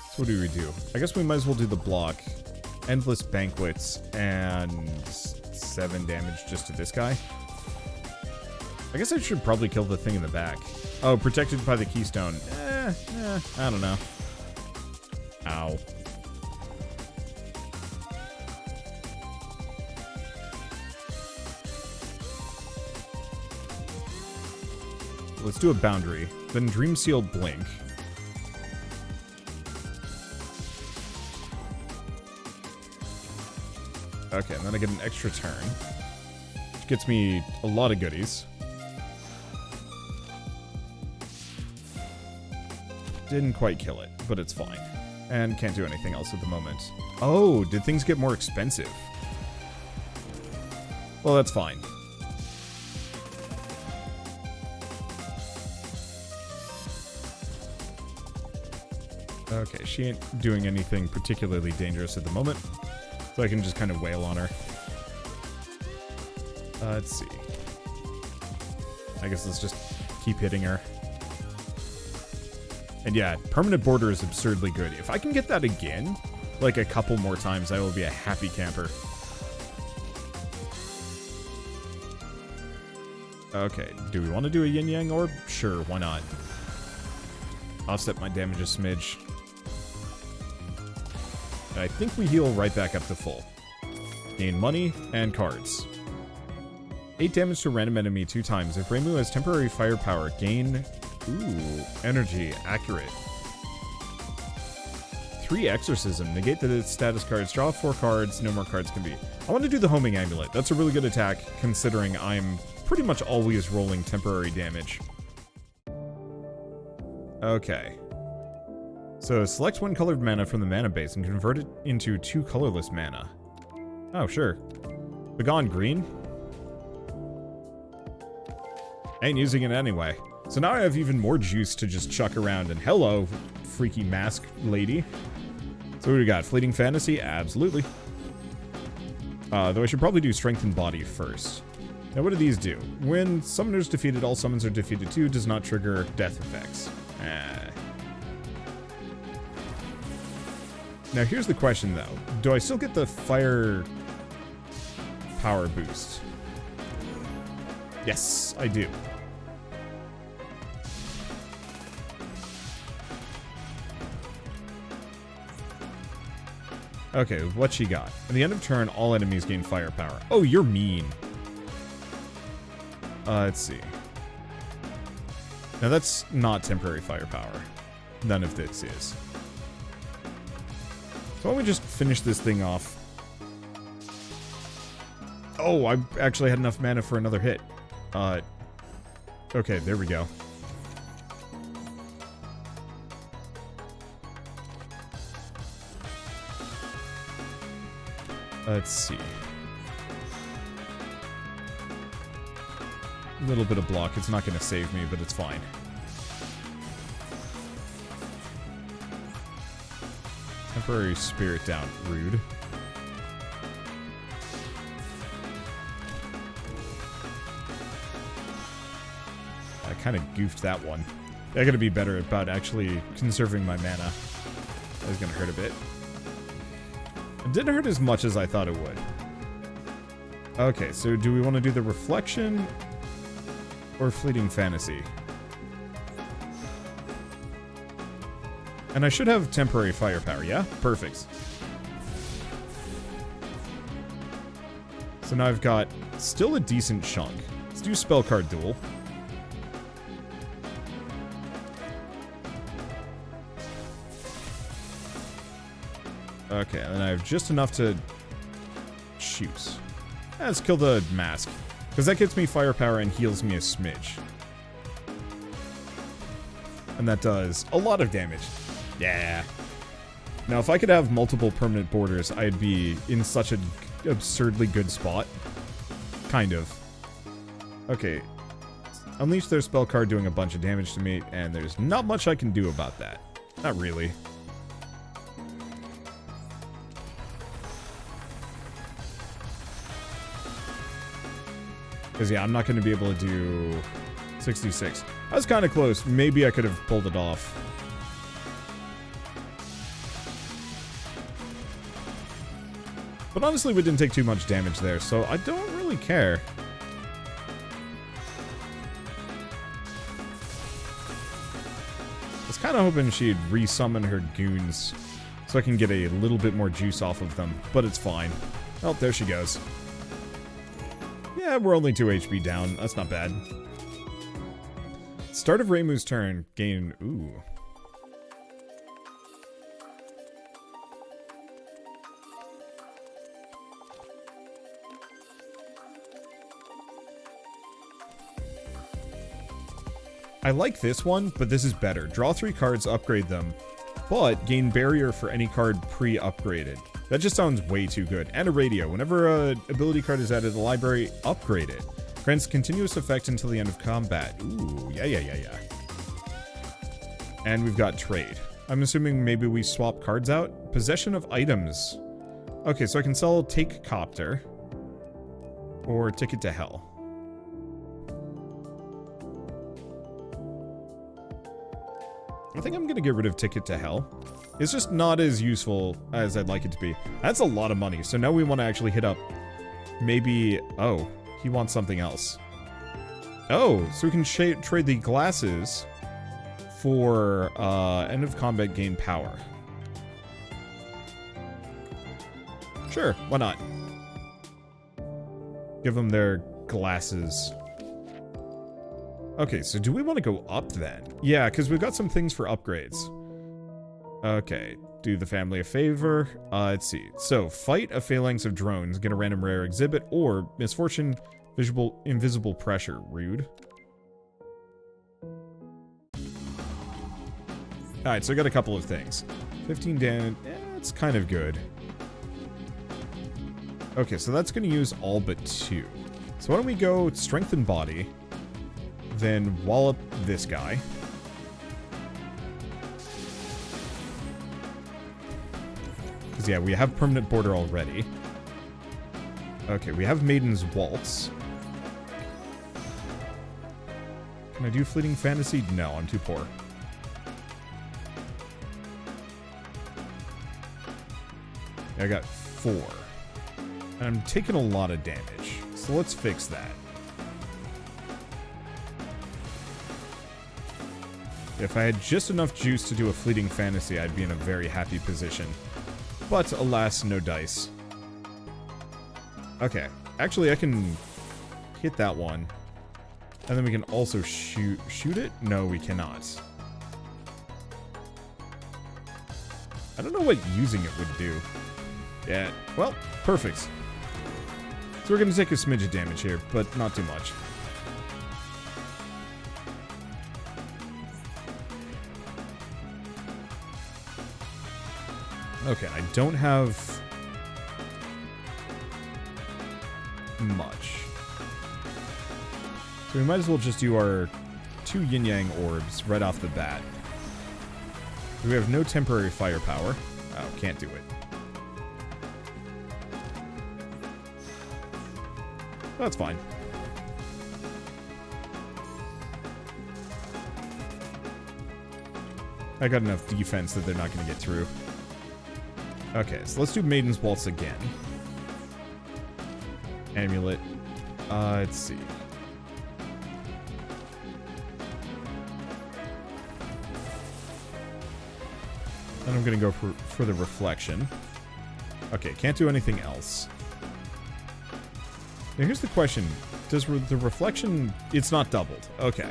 So what do we do? I guess we might as well do the block. Endless Banquets and 7 damage just to this guy. I guess I should probably kill the thing in the back. Oh, protected by the keystone. I don't know. Ow. Let's do a boundary. Then Dream Seal Blink. Okay, and then I get an extra turn. Which gets me a lot of goodies. Didn't quite kill it, but it's fine. And can't do anything else at the moment. Oh, did things get more expensive? Well, that's fine. Okay, she ain't doing anything particularly dangerous at the moment. So I can just kind of wail on her. Let's see. I guess let's just keep hitting her. And yeah, permanent border is absurdly good. If I can get that again, like a couple more times, I will be a happy camper. Okay, do we want to do a yin-yang orb? Sure, why not? Offset my damage a smidge. And I think we heal right back up to full. Gain money and cards. 8 damage to a random enemy 2 times. If Reimu has temporary firepower, gain... Ooh, energy. Accurate. 3 exorcism. Negate the status cards. Draw 4 cards. No more cards can be. I want to do the homing amulet. That's a really good attack, considering I'm pretty much always rolling temporary damage. Okay. So select 1 colored mana from the mana base and convert it into 2 colorless mana. Oh, sure. Begone green. Ain't using it anyway. So now I have even more juice to just chuck around, and hello, freaky mask lady. So what do we got? Fleeting Fantasy? Absolutely. Though I should probably do Strength and Body first. Now what do these do? When summoners defeated, all summons are defeated too, does not trigger death effects. Now here's the question though. Do I still get the fire power boost? Yes, I do. Okay, what she got? At the end of turn, all enemies gain firepower. Oh, you're mean. Let's see. Now that's not temporary firepower. None of this is. So why don't we just finish this thing off? Oh, I actually had enough mana for another hit. Okay, there we go. Let's see. A little bit of block. It's not going to save me, but it's fine. Temporary spirit down. Rude. I kind of goofed that one. I gotta be better about actually conserving my mana. That was gonna hurt a bit. It didn't hurt as much as I thought it would. Okay, so do we want to do the reflection or fleeting fantasy? And I should have temporary firepower, yeah? Perfect. So now I've got still a decent chunk. Let's do spell card duel. Okay, and then I have just enough to shoot. Let's kill the mask, because that gets me firepower and heals me a smidge. And that does a lot of damage. Yeah. Now, if I could have multiple permanent borders, I'd be in such an absurdly good spot. Kind of. Okay. Unleash their spell card doing a bunch of damage to me, and there's not much I can do about that. Not really. Because, yeah, I'm not going to be able to do 66. I was kind of close. Maybe I could have pulled it off. But honestly, we didn't take too much damage there, so I don't really care. I was kind of hoping she'd resummon her goons so I can get a little bit more juice off of them, but it's fine. Oh, there she goes. Yeah, we're only 2 HP down. That's not bad. Start of Reimu's turn. Gain... Ooh. I like this one, but this is better. Draw 3 cards, upgrade them, but gain barrier for any card pre-upgraded. That just sounds way too good. And a radio. Whenever an ability card is added to the library, upgrade it. Grants continuous effect until the end of combat. Ooh, yeah. And we've got trade. I'm assuming maybe we swap cards out. Possession of items. Okay, so I can sell Take Copter. Or Ticket to Hell. I think I'm going to get rid of Ticket to Hell. It's just not as useful as I'd like it to be. That's a lot of money, so now we want to actually hit up maybe... Oh, he wants something else. Oh, so we can trade the glasses for end of combat gain power. Sure, why not? Give them their glasses. Okay, so do we want to go up then? Yeah, because we've got some things for upgrades. Okay, do the family a favor. Let's see. So, fight a phalanx of drones, get a random rare exhibit, or misfortune, invisible pressure. Rude. Alright, so I got a couple of things. 15 damage. It's kind of good. Okay, so that's going to use all but 2. So why don't we go strengthen body, then wallop this guy. Because, yeah, we have permanent border already. Okay, we have Maiden's Waltz. Can I do Fleeting Fantasy? No, I'm too poor. I got 4. And I'm taking a lot of damage. So let's fix that. If I had just enough juice to do a Fleeting Fantasy, I'd be in a very happy position. But alas, no dice. Okay. Actually, I can hit that one. And then we can also shoot it? No, we cannot. I don't know what using it would do. Yeah, well, perfect. So we're going to take a smidge of damage here, but not too much. Okay, I don't have much. So we might as well just do our 2 yin-yang orbs right off the bat. We have no temporary firepower. Oh, can't do it. That's fine. I got enough defense that they're not going to get through. Okay, so let's do Maiden's Waltz again. Amulet. Let's see. And I'm going to go for the reflection. Okay, can't do anything else. Now here's the question. Does the reflection... It's not doubled. Okay.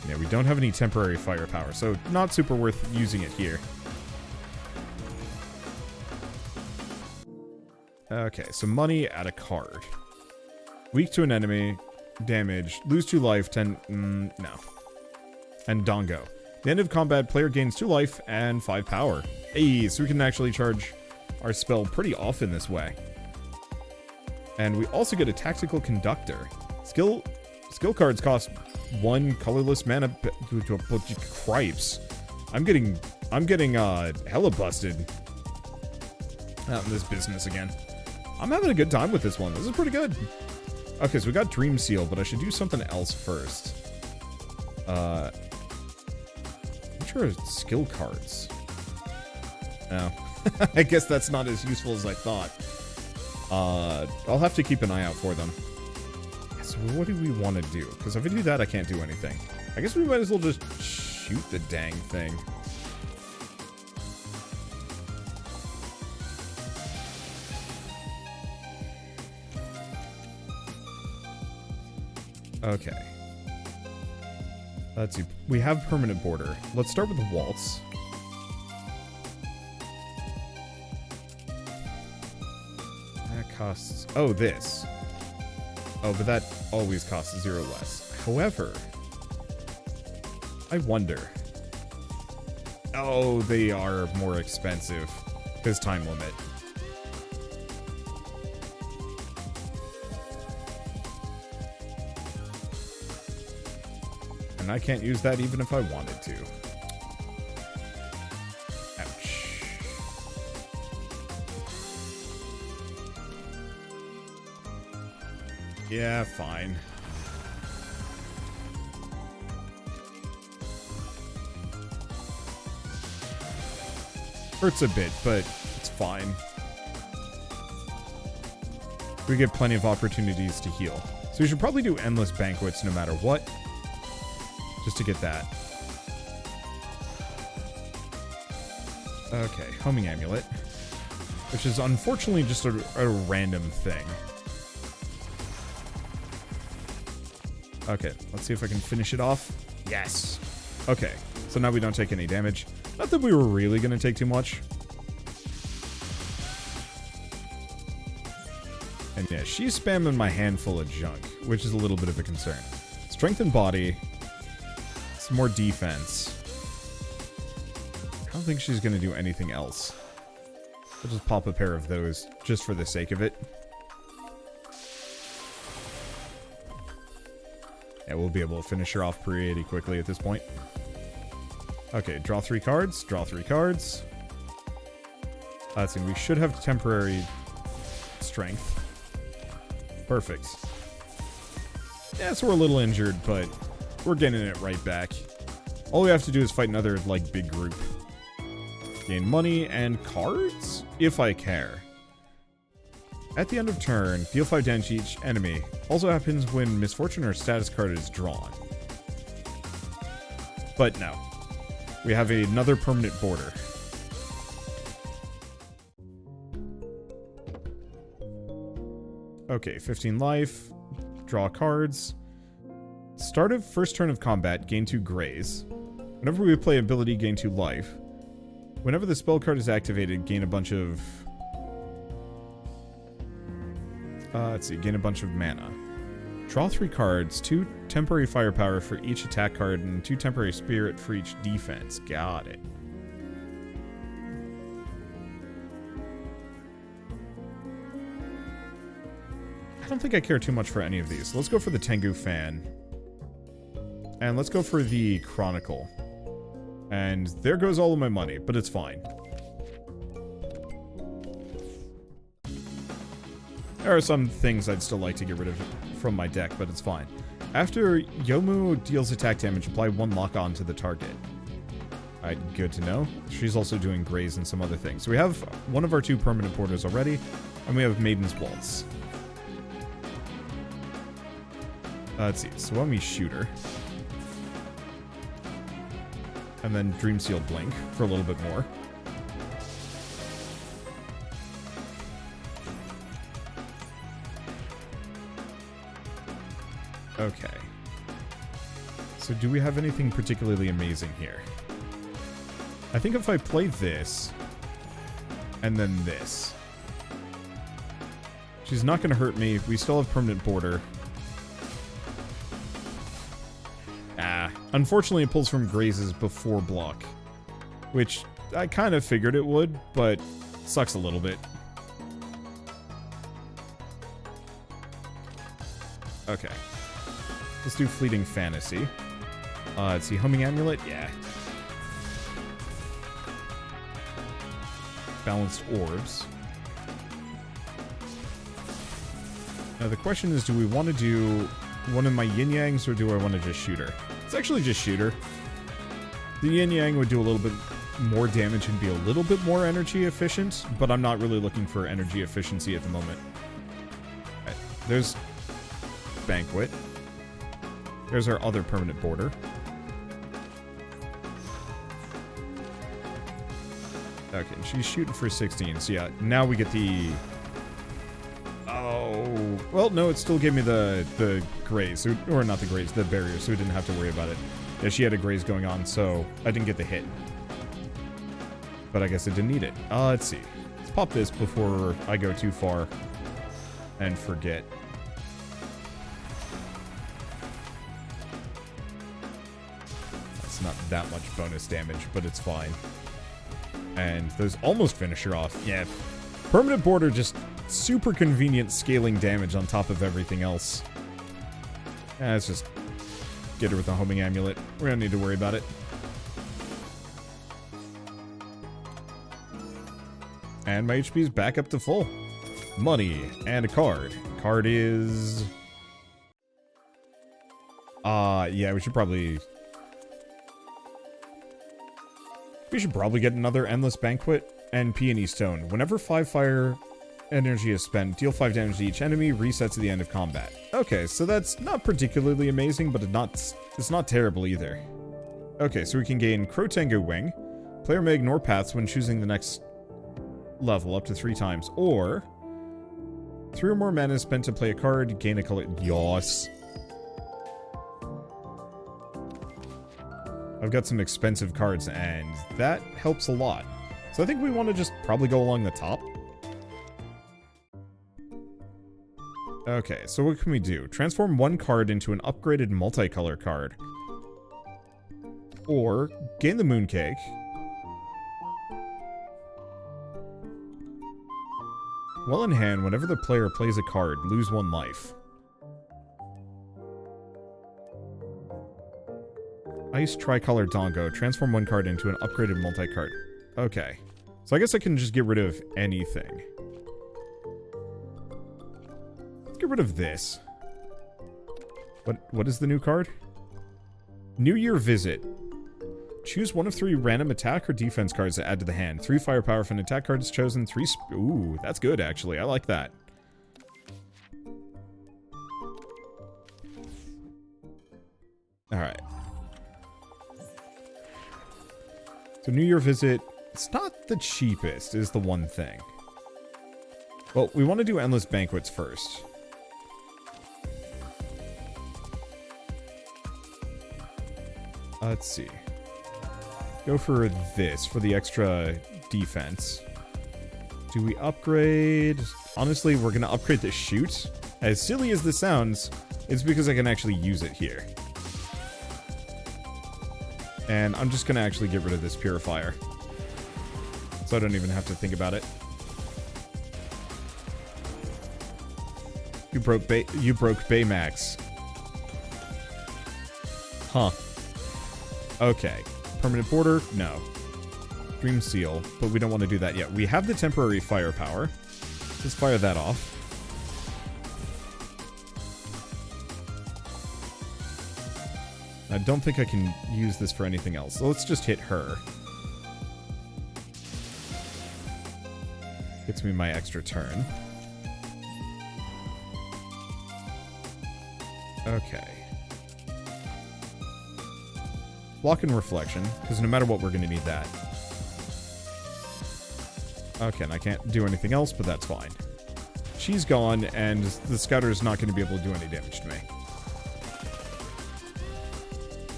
Yeah, we don't have any temporary firepower, so not super worth using it here. Okay, so money, add a card. Weak to an enemy, damage, lose 2 life, 10... no. And Dongo. The end of combat, player gains 2 life and 5 power. Hey, so we can actually charge our spell pretty often this way. And we also get a Tactical Conductor. Skill cards cost 1 colorless mana. Cripes. I'm getting hella busted out in this business again. I'm having a good time with this one. This is pretty good. Okay, so we got Dream Seal, but I should do something else first. Which are skill cards? No. I guess that's not as useful as I thought. I'll have to keep an eye out for them. So what do we want to do? Because if I do that, I can't do anything. I guess we might as well just shoot the dang thing. Okay. Let's see. We have permanent border. Let's start with the waltz. That costs... Oh, this. Oh, but that always costs 0 less. However, I wonder. Oh, they are more expensive. Because time limit. And I can't use that even if I wanted to. Ouch. Yeah, fine. Hurts a bit, but it's fine. we get plenty of opportunities to heal. So we should probably do Endless Banquets no matter what. Just to get that. Okay, Homing Amulet. Which is unfortunately just a random thing. Okay, let's see if I can finish it off. Yes! Okay, so now we don't take any damage. Not that we were really going to take too much. And yeah, she's spamming my handful of junk, which is a little bit of a concern. Strength and body. Some more defense. I don't think she's going to do anything else. I'll just pop a pair of those, just for the sake of it. Yeah, we'll be able to finish her off pretty quickly at this point. Okay, draw 3 cards, draw 3 cards. Let's see, we should have temporary strength. Perfect. Yeah, so we're a little injured, but we're getting it right back. All we have to do is fight another, like, big group. Gain money and cards? If I care. At the end of turn, deal 5 damage to each enemy. Also happens when misfortune or status card is drawn. But no. We have another permanent border. Okay, 15 life. Draw cards. Start of first turn of combat, gain 2 grays. Whenever we play ability, gain 2 life. Whenever the spell card is activated, gain a bunch of... let's see, gain a bunch of mana. Draw 3 cards, 2 temporary firepower for each attack card, and 2 temporary spirit for each defense. Got it. I don't think I care too much for any of these. Let's go for the Tengu Fan. And let's go for the Chronicle. And there goes all of my money, but it's fine. There are some things I'd still like to get rid of from my deck, but it's fine. After Yomu deals attack damage, apply 1 lock-on to the target. Alright, good to know. She's also doing grays and some other things. So we have one of our 2 permanent borders already, and we have Maiden's Waltz. Let's see, Swami Shooter. And then Dreamseal Blink for a little bit more. Okay. So do we have anything particularly amazing here? I think if I play this, and then this, she's not going to hurt me. We still have permanent border. Unfortunately, it pulls from grazes before block, which I kind of figured it would, but sucks a little bit. Okay. Let's do Fleeting Fantasy. Let's see, Homing Amulet? Yeah. Balanced Orbs. Now the question is, do we want to do one of my yin-yangs, or do I want to just shoot her? It's actually just shoot her. The yin-yang would do a little bit more damage and be a little bit more energy efficient, but I'm not really looking for energy efficiency at the moment. Right, there's Banquet. There's our other permanent border. Okay, she's shooting for 16, so yeah, now we get the... Oh, well, no, it still gave me the graze, or not the graze, the barrier, so we didn't have to worry about it. Yeah, she had a graze going on, so I didn't get the hit. But I guess I didn't need it. Let's see. Let's pop this before I go too far and forget. That's not that much bonus damage, but it's fine. And those almost finish her off. Yeah, permanent border just... super convenient scaling damage on top of everything else. Let's just get her with the Homing Amulet. We don't need to worry about it. And my HP's back up to full. Money and a card. Card is... yeah, we should probably get another Endless Banquet and Peony Stone. Whenever 5 fire energy is spent. Deal 5 damage to each enemy. Resets at the end of combat. Okay, so that's not particularly amazing, but it's not terrible either. Okay, so we can gain Crow Tango Wing. Player may ignore paths when choosing the next level up to 3 times. Or 3 or more mana spent to play a card. Gain a color. Yos. I've got some expensive cards, and that helps a lot. So I think we want to just probably go along the top. Okay, so what can we do? Transform 1 card into an upgraded multicolor card. Or gain the Mooncake. While in hand, whenever the player plays a card, lose 1 life. Ice Tricolor Dongo. Transform 1 card into an upgraded multi-card. Okay. So I guess I can just get rid of anything. Let's get rid of this. What is the new card? New Year Visit. Choose 1 of 3 random attack or defense cards to add to the hand. 3 firepower if an attack card is chosen. 3 ooh, that's good actually. I like that. Alright. So New Year Visit, it's not the cheapest, is the one thing. Well, we want to do Endless Banquets first. Let's see. Go for this, for the extra defense. Do we upgrade? Honestly, we're going to upgrade the Shoot. As silly as this sounds, it's because I can actually use it here. And I'm just going to actually get rid of this Purifier. So I don't even have to think about it. You broke Baymax. Huh. Okay. Permanent Border? No. Dream Seal, but we don't want to do that yet. We have the temporary firepower. Let's fire that off. I don't think I can use this for anything else, so let's just hit her. Gets me my extra turn. Okay. Block and Reflection, because no matter what, we're going to need that. Okay, and I can't do anything else, but that's fine. She's gone, and the Scouter is not going to be able to do any damage to me.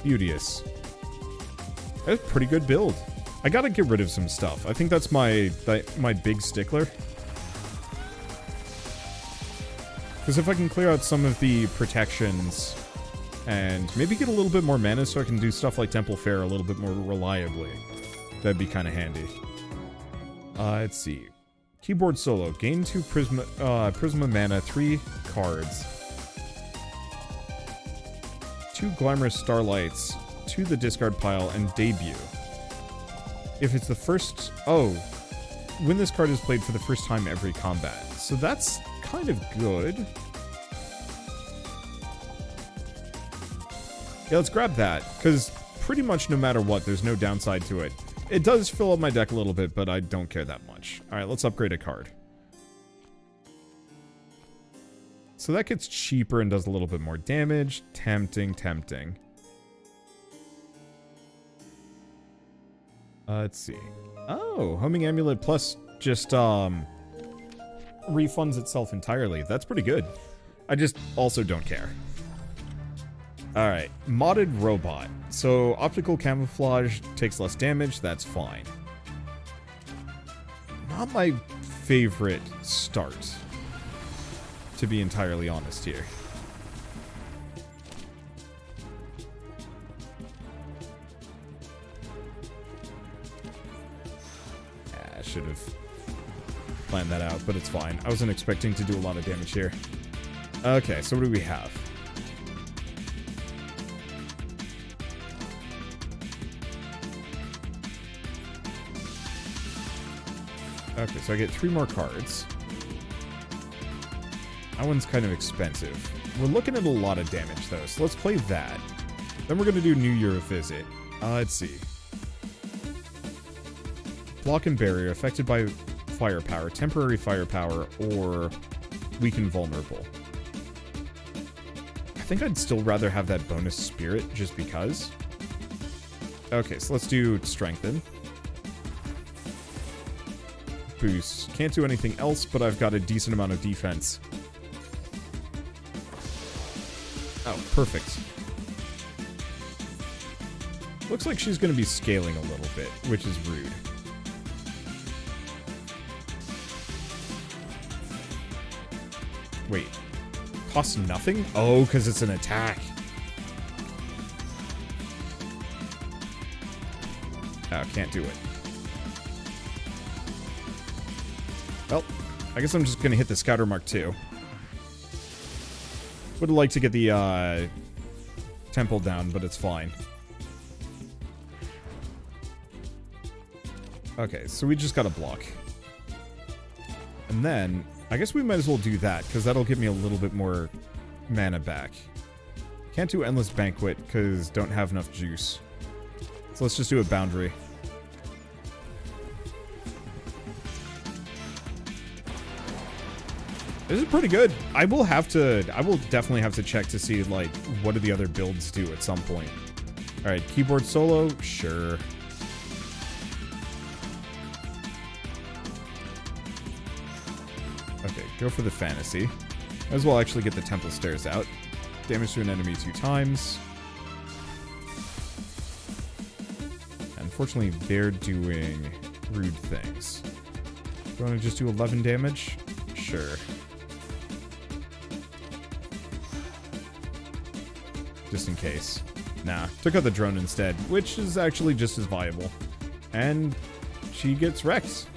Beauteous. That's a pretty good build. I gotta get rid of some stuff. I think that's my big stickler. Because if I can clear out some of the protections and maybe get a little bit more mana so I can do stuff like Temple Fair a little bit more reliably, that'd be kind of handy. Let's see. Keyboard Solo. Gain 2 Prisma mana, 3 cards. 2 Glamorous Starlights to the discard pile and debut. If it's the first... Oh. When this card is played for the first time every combat. So that's kind of good. Yeah, let's grab that. Because pretty much no matter what, there's no downside to it. It does fill up my deck a little bit, but I don't care that much. Alright, let's upgrade a card. So that gets cheaper and does a little bit more damage. Tempting, tempting. Let's see. Oh, Homing Amulet Plus just refunds itself entirely. That's pretty good. I just also don't care. Alright, Modded Robot. So Optical Camouflage takes less damage, that's fine. Not my favorite start, to be entirely honest here. I should have planned that out, but it's fine. I wasn't expecting to do a lot of damage here. Okay, so what do we have? Okay, so I get 3 more cards. That one's kind of expensive. We're looking at a lot of damage, though, so let's play that. Then we're going to do New Year Visit. Let's see. Block and Barrier, affected by firepower, temporary firepower, or weaken vulnerable. I think I'd still rather have that bonus spirit just because. Okay, so let's do strengthen. Boost. Can't do anything else, but I've got a decent amount of defense. Oh, perfect. Looks like she's going to be scaling a little bit, which is rude. Wait. Costs nothing? Oh, because it's an attack. Oh, can't do it. Well, I guess I'm just going to hit the Scouter Mark II. Would like to get the temple down, but it's fine. Okay, so we just got to block. And then, I guess we might as well do that, because that'll give me a little bit more mana back. Can't do Endless Banquet, because don't have enough juice. So let's just do a Boundary. This is pretty good. I will definitely have to check to see, like, what do the other builds do at some point. Alright, keyboard solo? Sure. Okay, go for the fantasy. Might as well actually get the temple stairs out. Damage to an enemy 2 times. Unfortunately, they're doing rude things. Do you want to just do 11 damage? Sure. Just in case. Nah, took out the drone instead, which is actually just as viable. And she gets wrecked.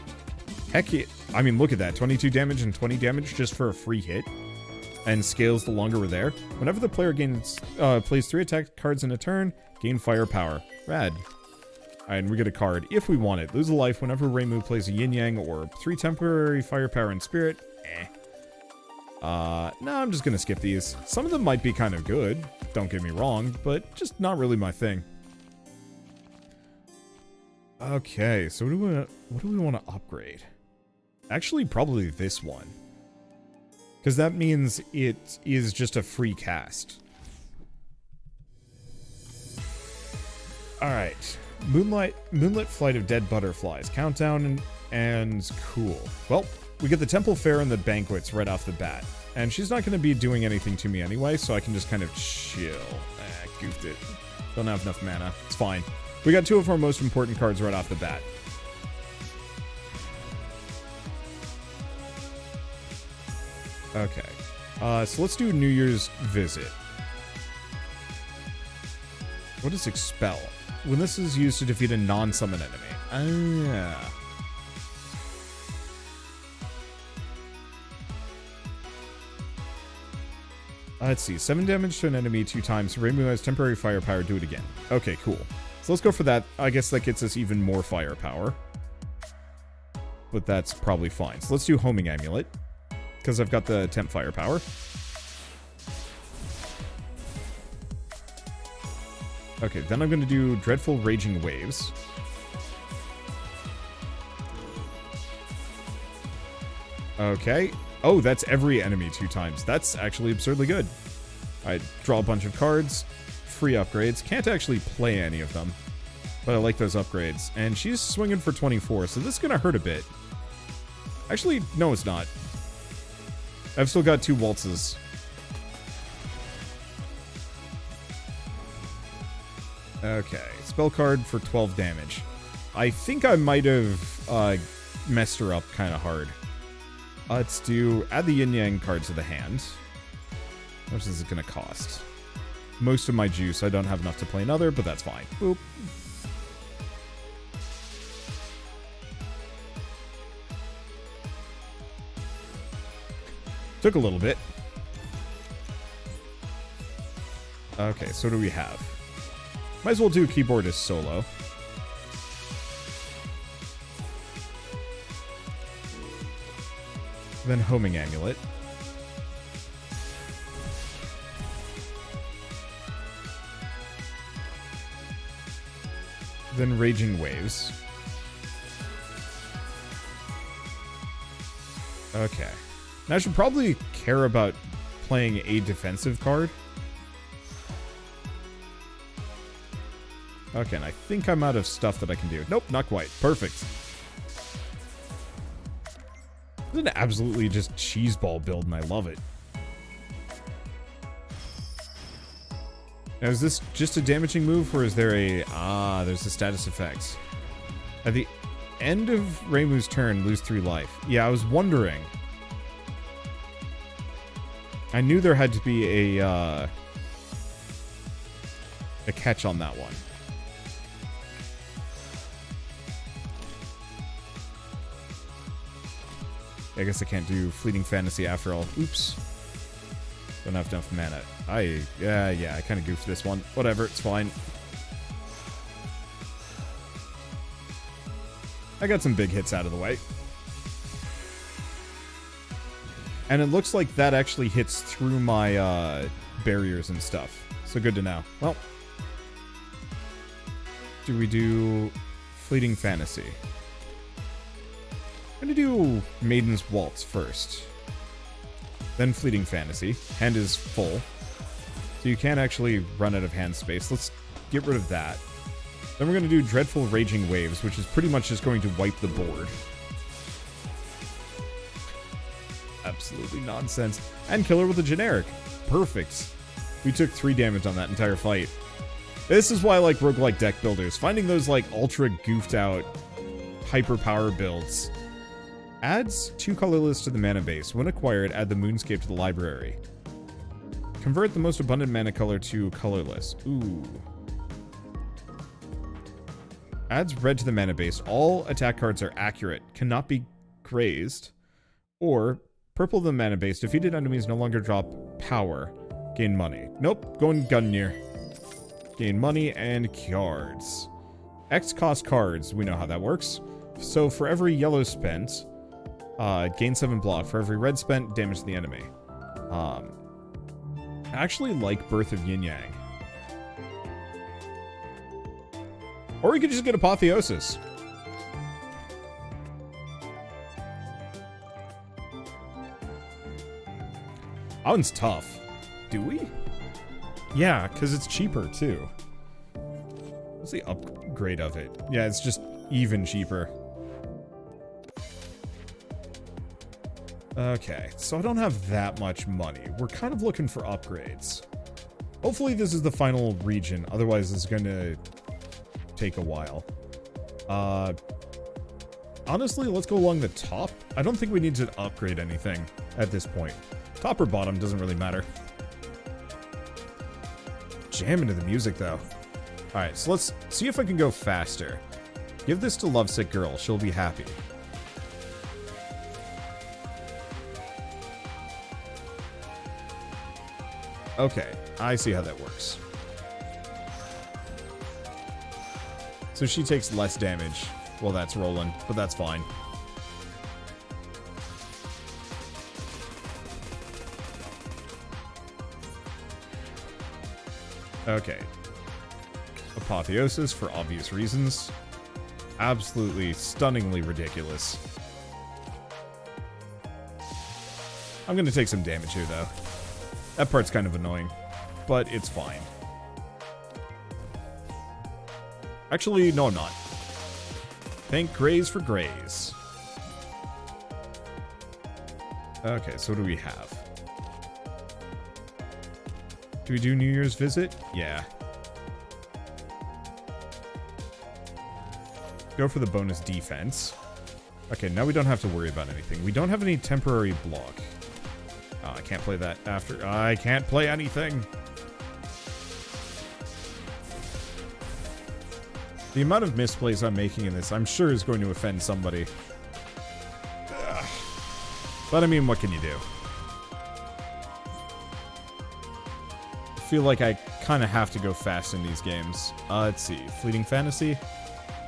Heck yeah. I mean, look at that. 22 damage and 20 damage just for a free hit. And scales the longer we're there. Whenever the player plays 3 attack cards in a turn, gain firepower. Rad. Alright, and we get a card if we want it. Lose a life whenever Reimu plays a yin-yang or 3 temporary firepower and spirit. No, I'm just gonna skip these. Some of them might be kind of good, don't get me wrong, but just not really my thing. Okay, so what do we want to upgrade? Actually, probably this one. Because that means it is just a free cast. Alright. Moonlit Flight of Dead Butterflies. Countdown and cool. Well, we get the Temple Fair and the Banquets right off the bat. And she's not going to be doing anything to me anyway, so I can just kind of chill. Goofed it. Don't have enough mana. It's fine. We got 2 of our most important cards right off the bat. Okay. So let's do New Year's Visit. What is Expel? When this is used to defeat a non-summon enemy. Ah. Let's see. 7 damage to an enemy 2 times. Reimu has temporary firepower. Do it again. Okay, cool. So let's go for that. I guess that gets us even more firepower. But that's probably fine. So let's do Homing Amulet. Because I've got the temp firepower. Okay, then I'm going to do Dreadful Raging Waves. Okay. Oh, that's every enemy 2 times. That's actually absurdly good. I draw a bunch of cards. Free upgrades. Can't actually play any of them. But I like those upgrades. And she's swinging for 24, so this is going to hurt a bit. Actually, no, it's not. I've still got 2 waltzes. Okay, spell card for 12 damage. I think I might have messed her up kind of hard. Let's do add the yin yang card to the hand. How much is it going to cost? Most of my juice. I don't have enough to play another, but that's fine. Boop. Took a little bit. Okay, so what do we have? Might as well do Keyboardist solo. Then Homing Amulet. Then Raging Waves. Okay. Now I should probably care about playing a defensive card. Okay, and I think I'm out of stuff that I can do. Nope, not quite. Perfect. It's an absolutely just cheeseball build, and I love it. Now, is this just a damaging move, or is there a... Ah, there's the status effects. At the end of Reimu's turn, lose 3 life. Yeah, I was wondering. I knew there had to be a catch on that one. I guess I can't do Fleeting Fantasy after all. Oops. Don't have enough mana. Yeah, I kind of goofed this one. Whatever, it's fine. I got some big hits out of the way. And it looks like that actually hits through my barriers and stuff. So good to know. Well, do we do Fleeting Fantasy? I'm gonna do Maiden's Waltz first. Then Fleeting Fantasy. Hand is full. So you can't actually run out of hand space. Let's get rid of that. Then we're gonna do Dreadful Raging Waves, which is pretty much just going to wipe the board. Absolutely nonsense. And kill her with a generic. Perfect. We took 3 damage on that entire fight. This is why I like roguelike deck builders. Finding those like ultra goofed out hyper power builds. Adds 2 colorless to the mana base. When acquired, add the Moonscape to the library. Convert the most abundant mana color to colorless. Ooh. Adds red to the mana base. All attack cards are accurate. Cannot be grazed. Or purple the mana base. Defeated enemies no longer drop power. Gain money. Nope. Going Gungnir. Gain money and cards. X cost cards. We know how that works. So for every yellow spent, gain 7 block. For every red spent, damage the enemy. I actually like Birth of Yin Yang. Or you could just get Apotheosis. That one's tough. Do we? Yeah, because it's cheaper, too. What's the upgrade of it? Yeah, it's just even cheaper. Okay, so I don't have that much money. We're kind of looking for upgrades. Hopefully this is the final region, otherwise it's going to take a while. Honestly, let's go along the top. I don't think we need to upgrade anything at this point. Top or bottom, doesn't really matter. Jam into the music, though. Alright, so let's see if I can go faster. Give this to Lovesick Girl, she'll be happy. Okay, I see how that works. So she takes less damage while that's rolling, but that's fine. Okay. Apotheosis for obvious reasons. Absolutely stunningly ridiculous. I'm gonna take some damage here, though. That part's kind of annoying, but it's fine. Actually, no, I'm not. Thank Graze for Graze. Okay, so what do we have? Do we do New Year's visit? Yeah. Go for the bonus defense. Okay, now we don't have to worry about anything. We don't have any temporary block. Oh, I can't play that after. I can't play anything. The amount of misplays I'm making in this, I'm sure is going to offend somebody. Ugh. But I mean, what can you do? I feel like I kind of have to go fast in these games. Let's see. Fleeting Fantasy?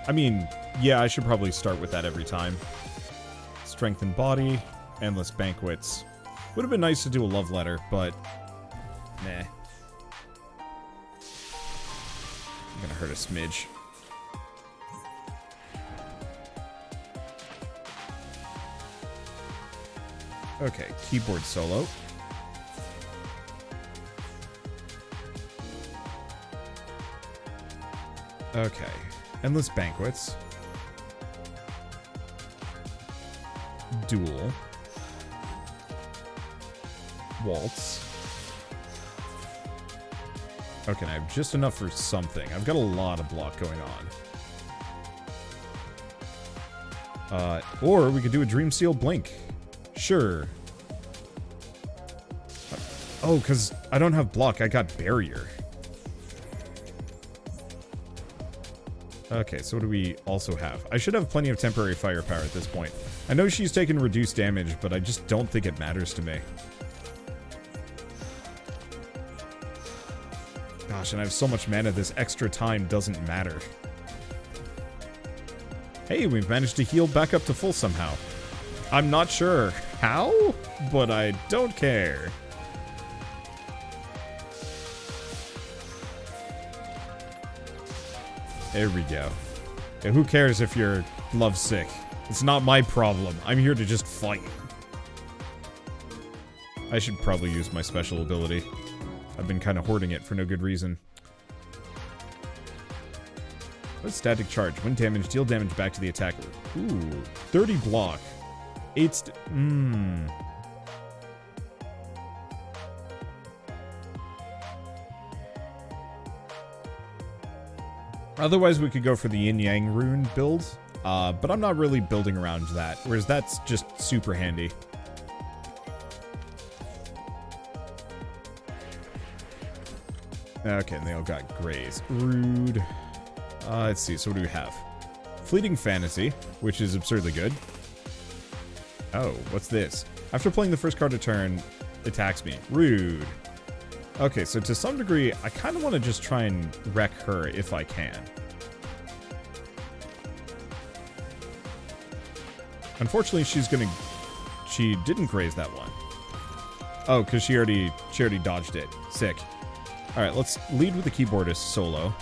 I mean, yeah, I should probably start with that every time. Strength and Body. Endless Banquets. Would have been nice to do a love letter, but... Nah. I'm gonna hurt a smidge. Okay, keyboard solo. Okay, endless banquets. Duel. Waltz. Okay, I have just enough for something. I've got a lot of block going on. Or we could do a Dream Seal Blink. Sure. Oh, because I don't have block, I got barrier. Okay, so what do we also have? I should have plenty of temporary firepower at this point. I know she's taken reduced damage, but I just don't think it matters to me. Gosh, and I have so much mana, this extra time doesn't matter. Hey, we've managed to heal back up to full somehow. I'm not sure how, but I don't care. There we go. Yeah, who cares if you're lovesick? It's not my problem. I'm here to just fight. I should probably use my special ability. I've been kind of hoarding it for no good reason. What's static charge? When damage, deal damage back to the attacker. Ooh, 30 block. 8 Otherwise, we could go for the yin-yang rune build, but I'm not really building around that, whereas that's just super handy. Okay, and they all got grays. Rude. Let's see, so what do we have? Fleeting Fantasy, which is absurdly good. Oh, what's this? After playing the first card a turn, attacks me. Rude. Okay, so to some degree, I kind of want to just try and wreck her if I can. Unfortunately, she didn't graze that one. Oh, because she already dodged it. Sick. All right, let's lead with the keyboardist solo.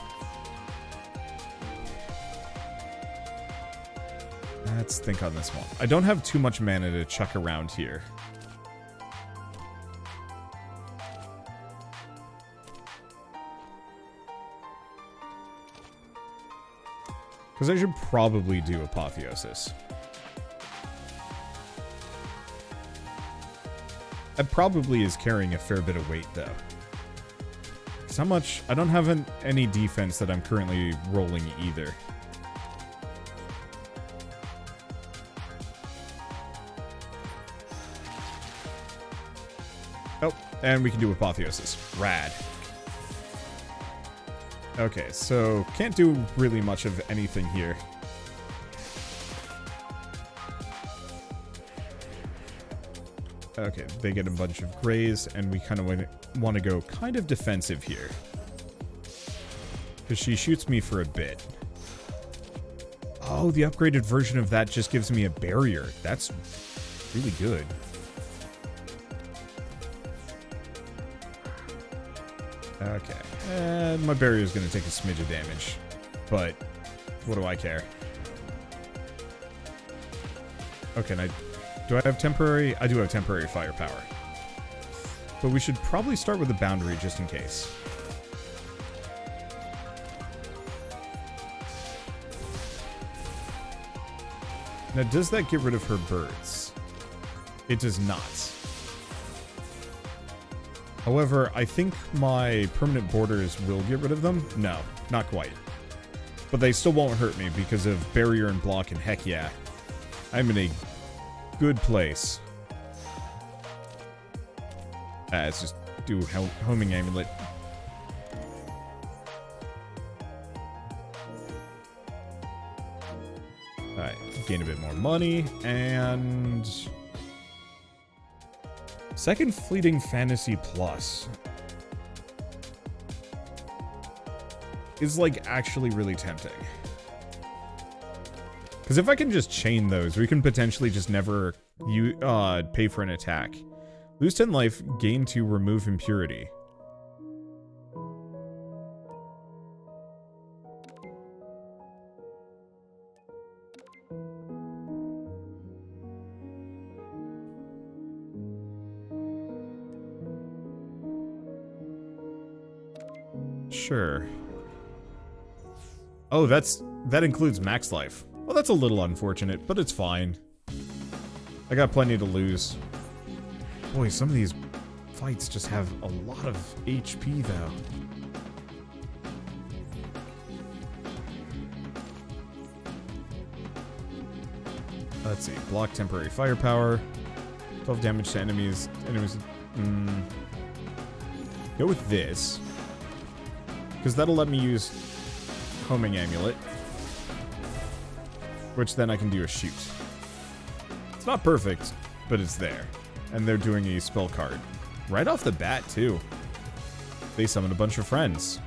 Let's think on this one. I don't have too much mana to chuck around here. Because I should probably do Apotheosis. That probably is carrying a fair bit of weight, though. Because how much... I don't have any defense that I'm currently rolling either. Oh, and we can do Apotheosis. Rad. Okay, so can't do really much of anything here. Okay, they get a bunch of grays, and we kind of want to go kind of defensive here. Because she shoots me for a bit. Oh, the upgraded version of that just gives me a barrier. That's really good. Okay, and my barrier is going to take a smidge of damage, but what do I care? Okay, and do I have temporary? I do have temporary firepower. But we should probably start with the boundary just in case. Now, does that get rid of her birds? It does not. However, I think my permanent borders will get rid of them. No, not quite. But they still won't hurt me because of barrier and block, and heck yeah. I'm in a good place. Let's just do homing amulet. Alright, gain a bit more money, and... Second Fleeting Fantasy Plus is, like, actually really tempting. Because if I can just chain those, we can potentially just never pay for an attack. Lose 10 life, gain 2, remove impurity. Sure. Oh, that includes max life. Well, that's a little unfortunate, but it's fine. I got plenty to lose. Boy, some of these fights just have a lot of HP, though. Let's see. Block temporary firepower. 12 damage to enemies. Go with this. Because that'll let me use Homing Amulet. Which then I can do a shoot. It's not perfect, but it's there. And they're doing a spell card. Right off the bat, too. They summon a bunch of friends.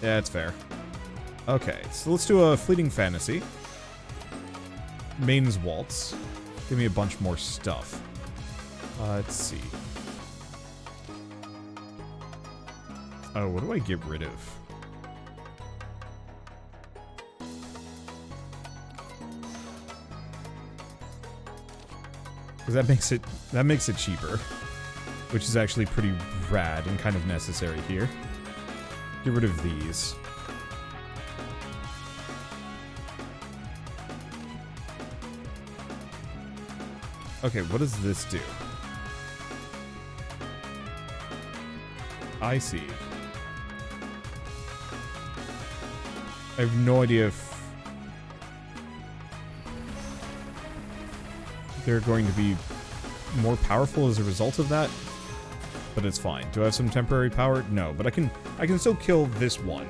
Yeah, it's fair. Okay, so let's do a Fleeting Fantasy. Maiden's Waltz. Give me a bunch more stuff. Let's see. Oh, what do I get rid of? Because that makes it cheaper, which is actually pretty rad and kind of necessary here. Get rid of these. Okay, what does this do? I see. I have no idea if they're going to be more powerful as a result of that, but it's fine. Do I have some temporary power? No, but I can still kill this one.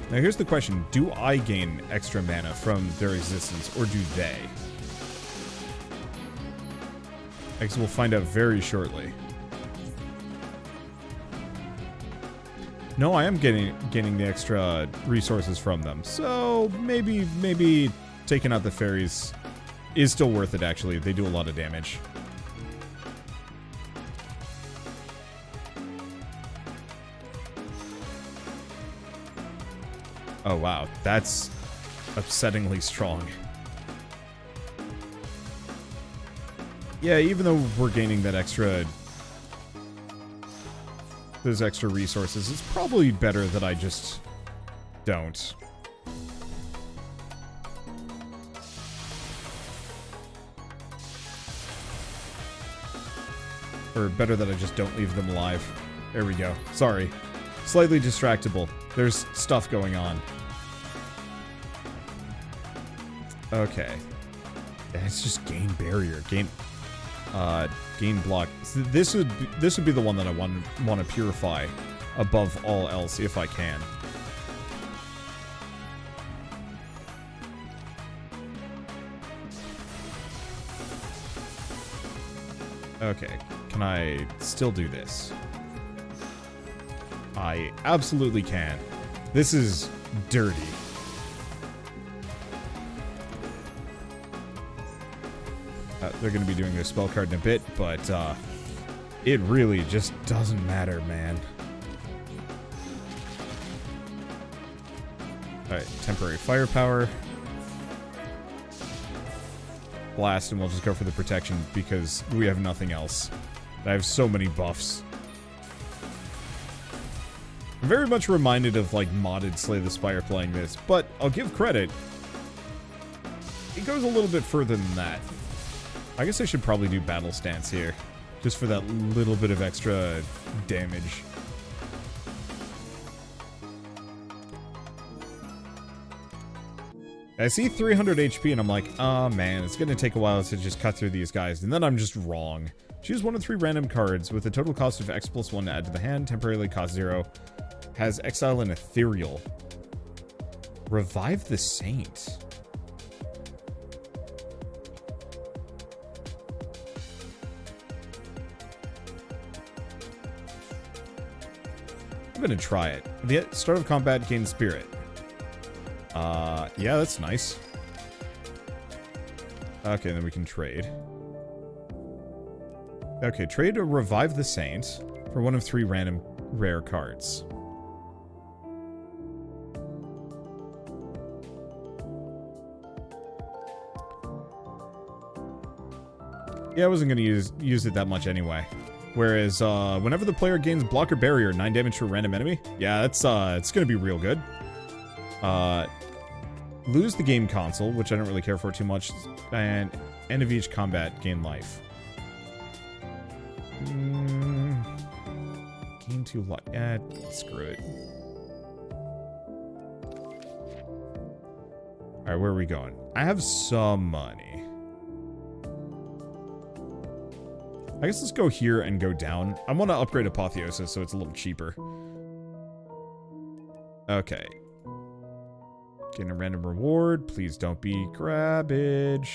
Now here's the question, do I gain extra mana from their existence, or do they? I guess we'll find out very shortly. No, I am gaining the extra resources from them, so maybe taking out the fairies is still worth it, actually. They do a lot of damage. Oh wow, that's upsettingly strong. Yeah, even though we're gaining that those extra resources, it's probably better that I just don't. Or better that I just don't leave them alive. There we go. Sorry. Slightly distractible. There's stuff going on. Okay. It's just gain barrier. Gain block. So this would be the one that I want to purify above all else if I can. Okay, can I still do this? I absolutely can. This is dirty. They're going to be doing their spell card in a bit, but it really just doesn't matter, man. Alright, temporary firepower. Blast, and we'll just go for the protection because we have nothing else. I have so many buffs. I'm very much reminded of, like, modded Slay the Spire playing this, but I'll give credit. It goes a little bit further than that. I guess I should probably do Battle Stance here, just for that little bit of extra damage. I see 300 HP and I'm like, oh man, it's gonna take a while to just cut through these guys, and then I'm just wrong. Choose one of 3 random cards with a total cost of X plus 1 to add to the hand, temporarily cost 0. Has Exile and Ethereal. Revive the Saint. I'm gonna try it. At the start of combat, gain Spirit. Yeah, that's nice. Okay, then we can trade. Okay, trade or Revive the Saint for one of 3 random rare cards. Yeah, I wasn't going to use it that much anyway. Whereas, whenever the player gains blocker barrier, 9 damage to a random enemy. Yeah, that's, it's going to be real good. Lose the game console, which I don't really care for too much. And end of each combat, gain life. Gain 2 life. Eh, screw it. Alright, where are we going? I have some money. I guess let's go here and go down. I want to upgrade Apotheosis so it's a little cheaper. Okay. Getting a random reward. Please don't be grabbage.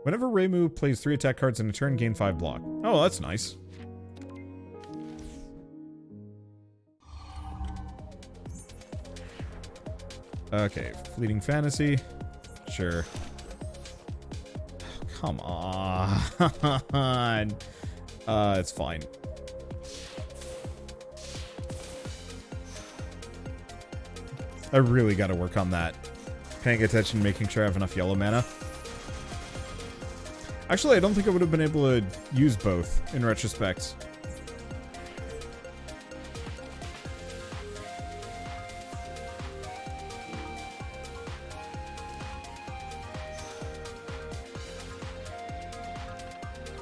Whenever Reimu plays 3 attack cards in a turn, gain 5 block. Oh, that's nice. Okay, Fleeting Fantasy. Sure. Come on. It's fine. I really gotta work on that. Paying attention, making sure I have enough yellow mana. Actually, I don't think I would have been able to use both in retrospect.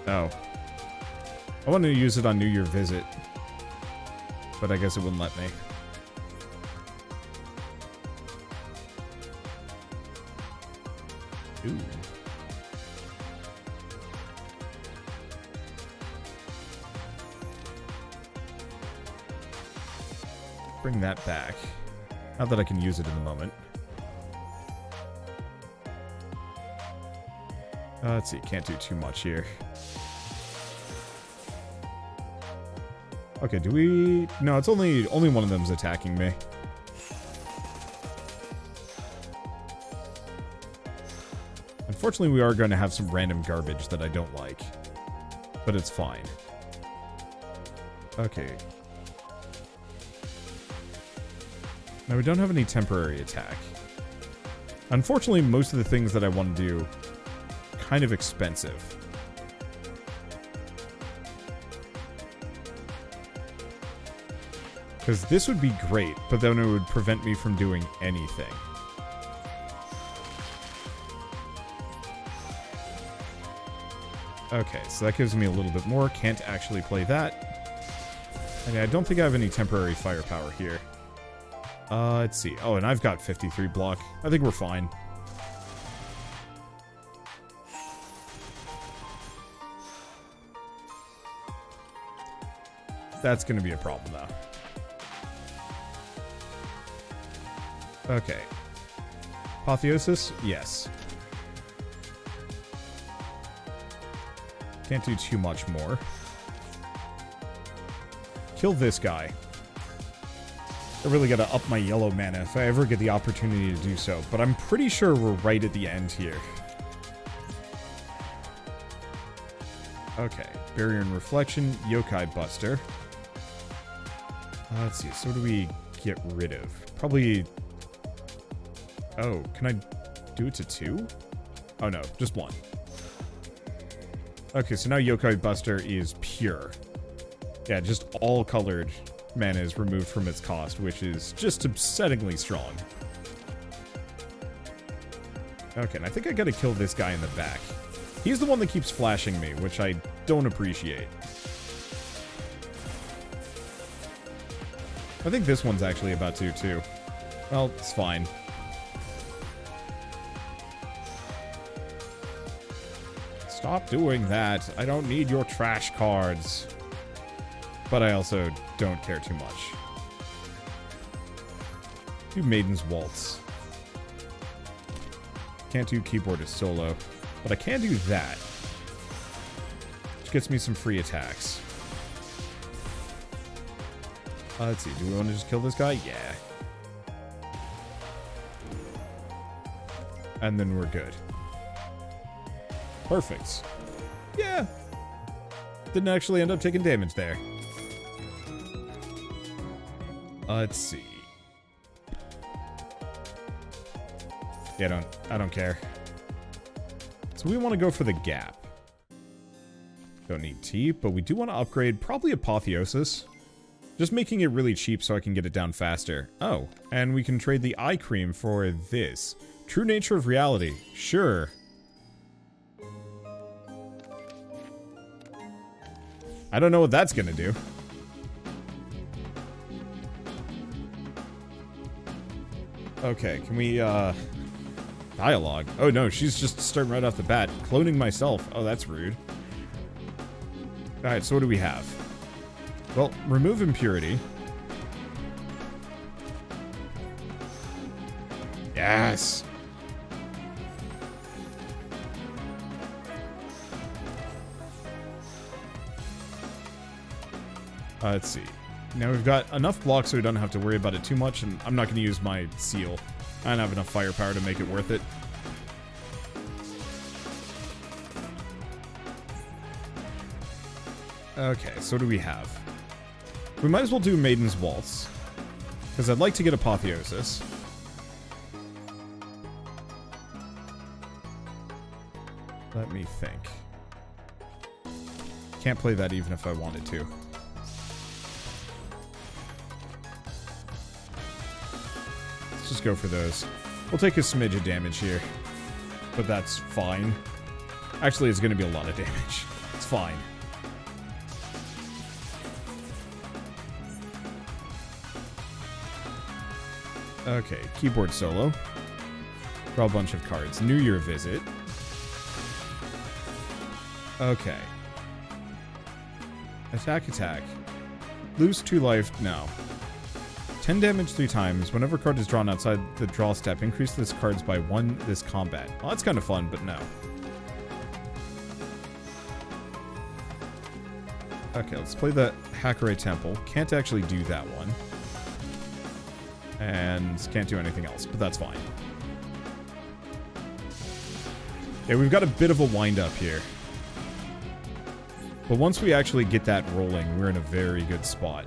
Oh. I wanted to use it on New Year Visit, but I guess it wouldn't let me. Ooh. Bring that back. Not that I can use it in the moment. Let's see, can't do too much here. Okay, do we... No, it's only one of them's attacking me. Unfortunately, we are going to have some random garbage that I don't like. But it's fine. Okay. Now, we don't have any temporary attack. Unfortunately, most of the things that I want to do are kind of expensive. Because this would be great, but then it would prevent me from doing anything. Okay, so that gives me a little bit more. Can't actually play that. And I don't think I have any temporary firepower here. Let's see. Oh, and I've got 53 block. I think we're fine. That's going to be a problem, though. Okay. Apotheosis? Yes. Can't do too much more. Kill this guy. I really gotta up my yellow mana if I ever get the opportunity to do so, but I'm pretty sure we're right at the end here. Okay. Barrier and Reflection, Yokai Buster. Let's see, so what do we get rid of? Probably... Oh, can I do it to 2? Oh no, just 1. Okay, so now Yokai Buster is pure. Yeah, just all colored mana is removed from its cost, which is just upsettingly strong. Okay, and I think I gotta kill this guy in the back. He's the one that keeps flashing me, which I don't appreciate. I think this one's actually about to, too. Well, it's fine. Stop doing that. I don't need your trash cards. But I also don't care too much. Do Maiden's Waltz. Can't do Keyboardist Solo. But I can do that. Which gets me some free attacks. Let's see. Do we want to just kill this guy? Yeah. And then we're good. Perfect. Yeah. Didn't actually end up taking damage there. Let's see. Yeah, I don't care. So we want to go for the gap. Don't need tea, but we do want to upgrade probably Apotheosis. Just making it really cheap so I can get it down faster. Oh, and we can trade the eye cream for this. True nature of reality. Sure. I don't know what that's gonna do. Okay, can we, dialogue? Oh no, she's just starting right off the bat. Cloning myself. Oh, that's rude. Alright, so what do we have? Well, remove impurity. Yes! Let's see. Now we've got enough blocks so we don't have to worry about it too much, and I'm not going to use my seal. I don't have enough firepower to make it worth it. Okay, so what do we have? We might as well do Maiden's Waltz, because I'd like to get Apotheosis. Let me think. Can't play that even if I wanted to. Let's just go for those. We'll take a smidge of damage here, but that's fine. Actually, it's going to be a lot of damage. It's fine. Okay, keyboard solo. Draw a bunch of cards. New Year visit. Okay. Attack, attack. Lose 2 life. No. 10 damage 3 times. Whenever a card is drawn outside the draw step, increase this cards by 1 this combat. Well, that's kind of fun, but no. Okay, let's play the Hakurai Temple. Can't actually do that one. And can't do anything else, but that's fine. Yeah, we've got a bit of a wind-up here. But once we actually get that rolling, we're in a very good spot.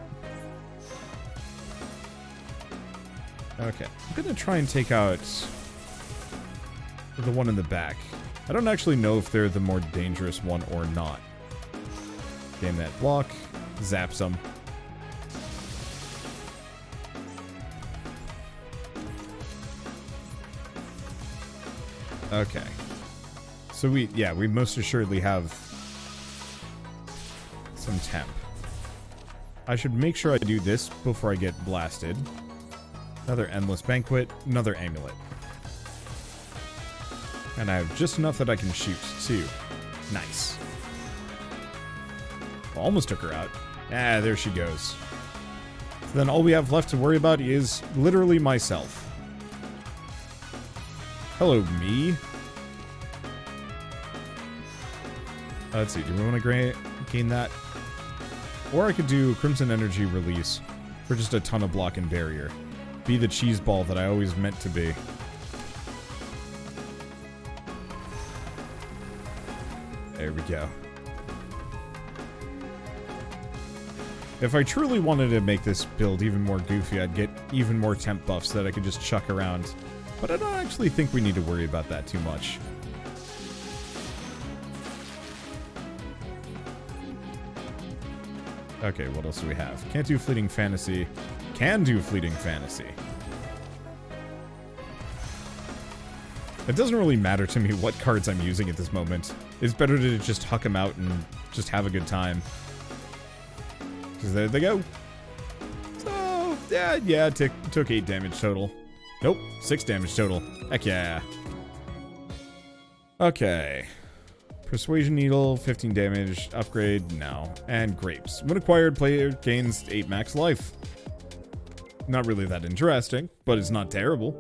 Okay, I'm gonna try and take out the one in the back. I don't actually know if they're the more dangerous one or not. Gain that block, zaps them. Okay. So we most assuredly have some temp. I should make sure I do this before I get blasted. Another Endless Banquet, another Amulet. And I have just enough that I can shoot, too. Nice. Almost took her out. Ah, there she goes. So then all we have left to worry about is literally myself. Hello, me. Let's see, do we want to gain that? Or I could do Crimson Energy Release for just a ton of block and barrier. Be the cheese ball that I always meant to be. There we go. If I truly wanted to make this build even more goofy, I'd get even more temp buffs that I could just chuck around. But I don't actually think we need to worry about that too much. Okay, what else do we have? Can't do Fleeting Fantasy. Can do Fleeting Fantasy. It doesn't really matter to me what cards I'm using at this moment. It's better to just huck them out and just have a good time. Because there they go. So, yeah, took 8 damage total. Nope, 6 damage total. Heck yeah. Okay. Persuasion Needle, 15 damage. Upgrade, no. And Grapes. When acquired, player gains 8 max life. Not really that interesting, but it's not terrible.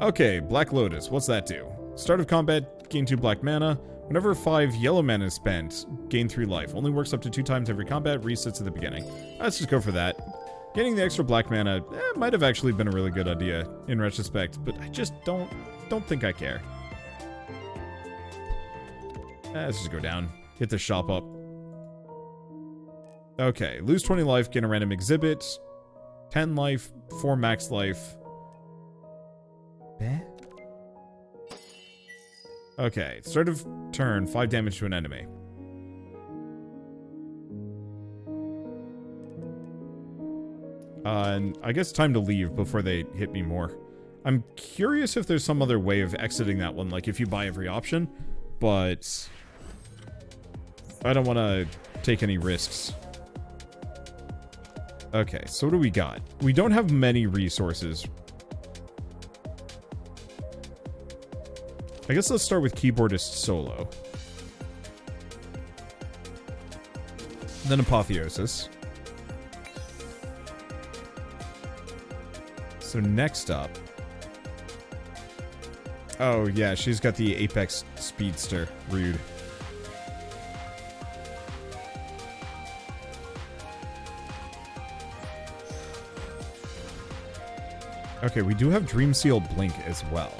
Okay, Black Lotus. What's that do? Start of combat, gain 2 black mana. Whenever 5 yellow mana is spent, gain 3 life. Only works up to 2 times every combat, resets at the beginning. Let's just go for that. Getting the extra black mana might have actually been a really good idea in retrospect, but I just don't think I care. Let's just go down. Hit the shop up. Okay, lose 20 life, gain a random exhibit. 10 life, 4 max life. Okay, start of turn, 5 damage to an enemy. And I guess time to leave before they hit me more. I'm curious if there's some other way of exiting that one, like if you buy every option, but I don't want to take any risks. Okay, so what do we got? We don't have many resources. I guess let's start with Keyboardist Solo. Then Apotheosis. So next up... Oh, yeah, she's got the Apex Speedster. Rude. Okay, we do have Dreamseal Blink as well.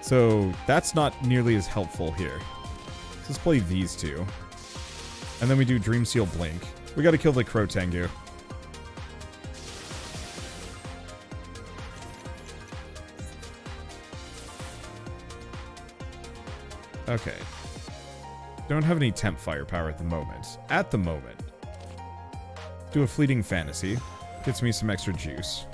So that's not nearly as helpful here. Let's play these two. And then we do Dreamseal Blink. We gotta kill the Crow Tengu. Okay. Don't have any temp firepower at the moment. At the moment. Do a Fleeting Fantasy. Gets me some extra juice.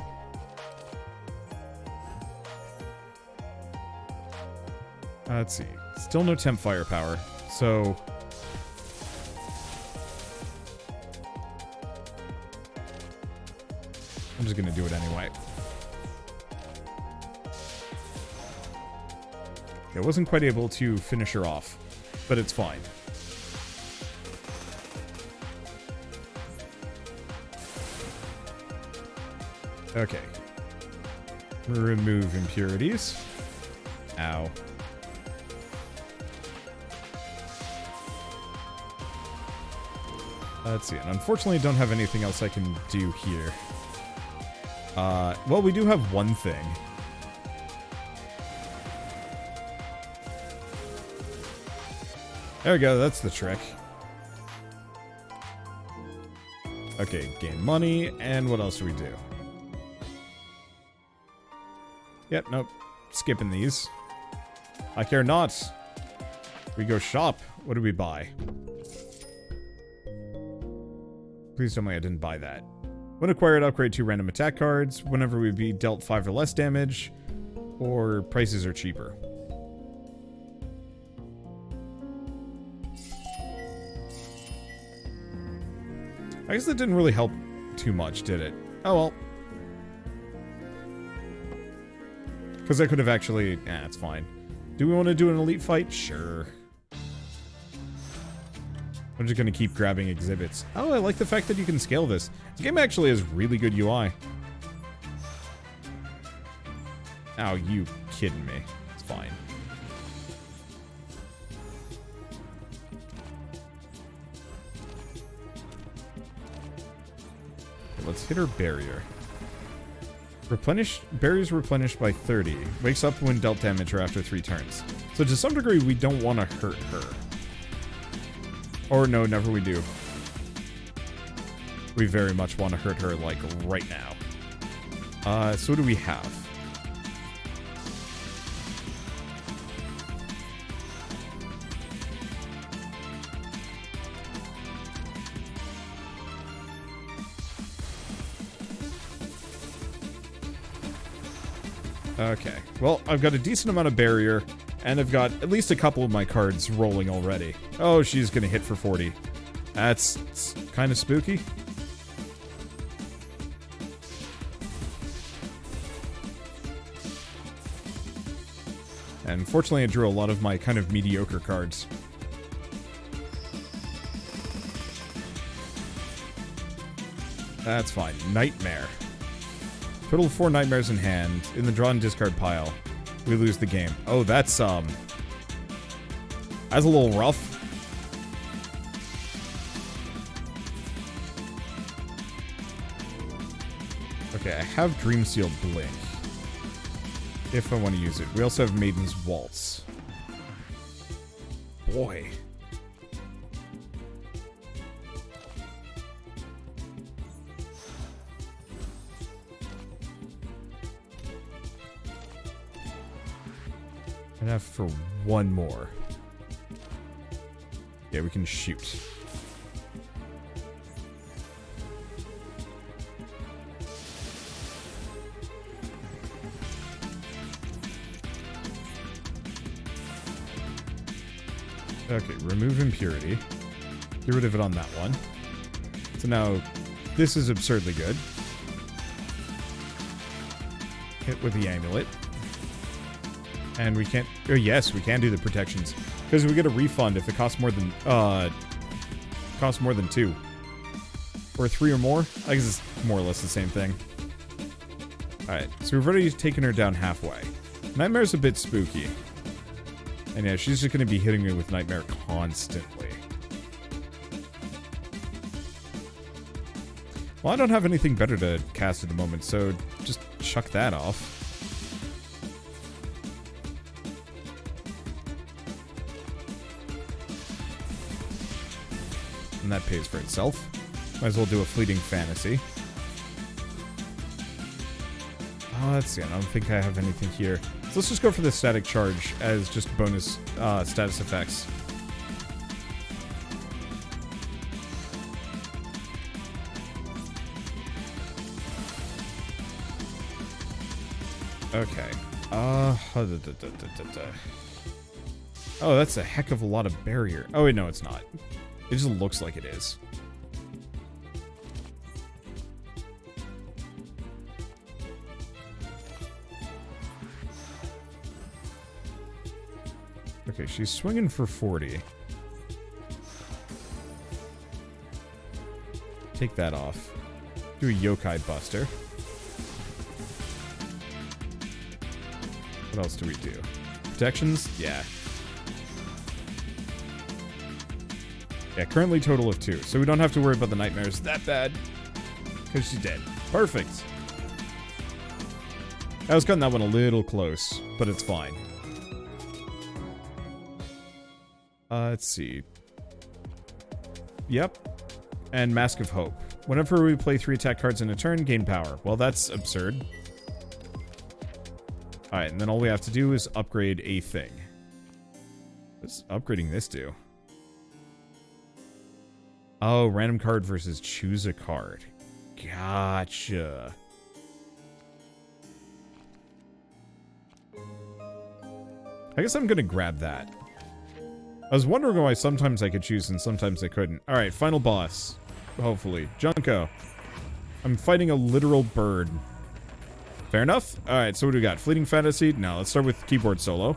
Let's see. Still no temp firepower. So... I'm just gonna do it anyway. I wasn't quite able to finish her off, but it's fine. Okay. Remove impurities. Ow. Let's see. And unfortunately, I don't have anything else I can do here. Well, we do have one thing. There we go, that's the trick. Okay, gain money, and what else do we do? Yep, nope. Skipping these. I care not. We go shop. What do we buy? Please tell me I didn't buy that. When acquired, upgrade 2 random attack cards. Whenever we be dealt 5 or less damage. Or prices are cheaper. I guess that didn't really help too much, did it? Oh well. Because I could have actually... it's fine. Do we want to do an elite fight? Sure. I'm just going to keep grabbing exhibits. Oh, I like the fact that you can scale this. This game actually has really good UI. Oh, you kidding me. It's fine. Let's hit her barrier. Barriers replenished by 30. Wakes up when dealt damage or after 3 turns. So to some degree, we don't want to hurt her. Or no, never we do. We very much want to hurt her, like, right now. So what do we have? Okay. Well, I've got a decent amount of barrier, and I've got at least a couple of my cards rolling already. Oh, she's gonna hit for 40. That's kind of spooky. And unfortunately, I drew a lot of my kind of mediocre cards. That's fine. Nightmare. Total of 4 nightmares in hand. In the draw and discard pile. We lose the game. Oh, that's a little rough. Okay, I have Dreamseal Blink. If I want to use it. We also have Maiden's Waltz. Boy. Enough for one more. Yeah, we can shoot. Okay, remove impurity. Get rid of it on that one. So now, this is absurdly good. Hit with the amulet. And we can't... Oh, yes, we can do the protections. Because we get a refund if it costs more than... costs more than 2. Or 3 or more. I guess it's more or less the same thing. Alright, so we've already taken her down halfway. Nightmare's a bit spooky. And yeah, she's just going to be hitting me with Nightmare constantly. Well, I don't have anything better to cast at the moment, so just chuck that off. And that pays for itself. Might as well do a fleeting fantasy. Let's see, I don't think I have anything here. So let's just go for the static charge as just bonus status effects. Okay. Oh, that's a heck of a lot of barrier. Oh, wait, no, it's not. It just looks like it is. Okay, she's swinging for 40. Take that off. Do a yokai buster. What else do we do? Protections? Yeah. Yeah, currently total of 2. So we don't have to worry about the nightmares that bad. Because she's dead. Perfect. I was cutting that one a little close, but it's fine. Let's see. Yep. And Mask of Hope. Whenever we play 3 attack cards in a turn, gain power. Well, that's absurd. Alright, and then all we have to do is upgrade a thing. What's upgrading this do? Oh, random card versus choose a card. Gotcha. I guess I'm gonna grab that. I was wondering why sometimes I could choose and sometimes I couldn't. Alright, final boss. Hopefully. Junko. I'm fighting a literal bird. Fair enough? Alright, so what do we got? Fleeting Fantasy? No, let's start with keyboard solo.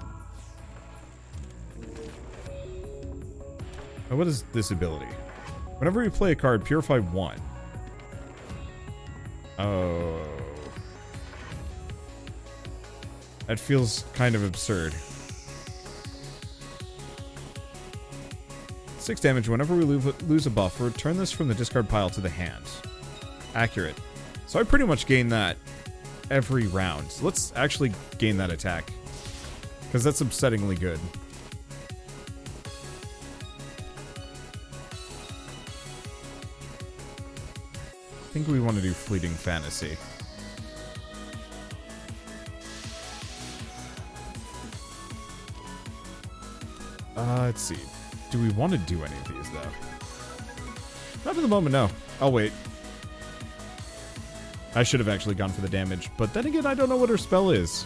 Now, what is this ability? Whenever we play a card, Purify 1. Oh. That feels kind of absurd. 6 damage whenever we lose a buff. Return this from the discard pile to the hand. Accurate. So I pretty much gain that every round. So let's actually gain that attack. Because that's upsettingly good. I think we want to do Fleeting Fantasy. Let's see. Do we want to do any of these, though? Not at the moment, no. I'll wait. I should have actually gone for the damage, but then again, I don't know what her spell is.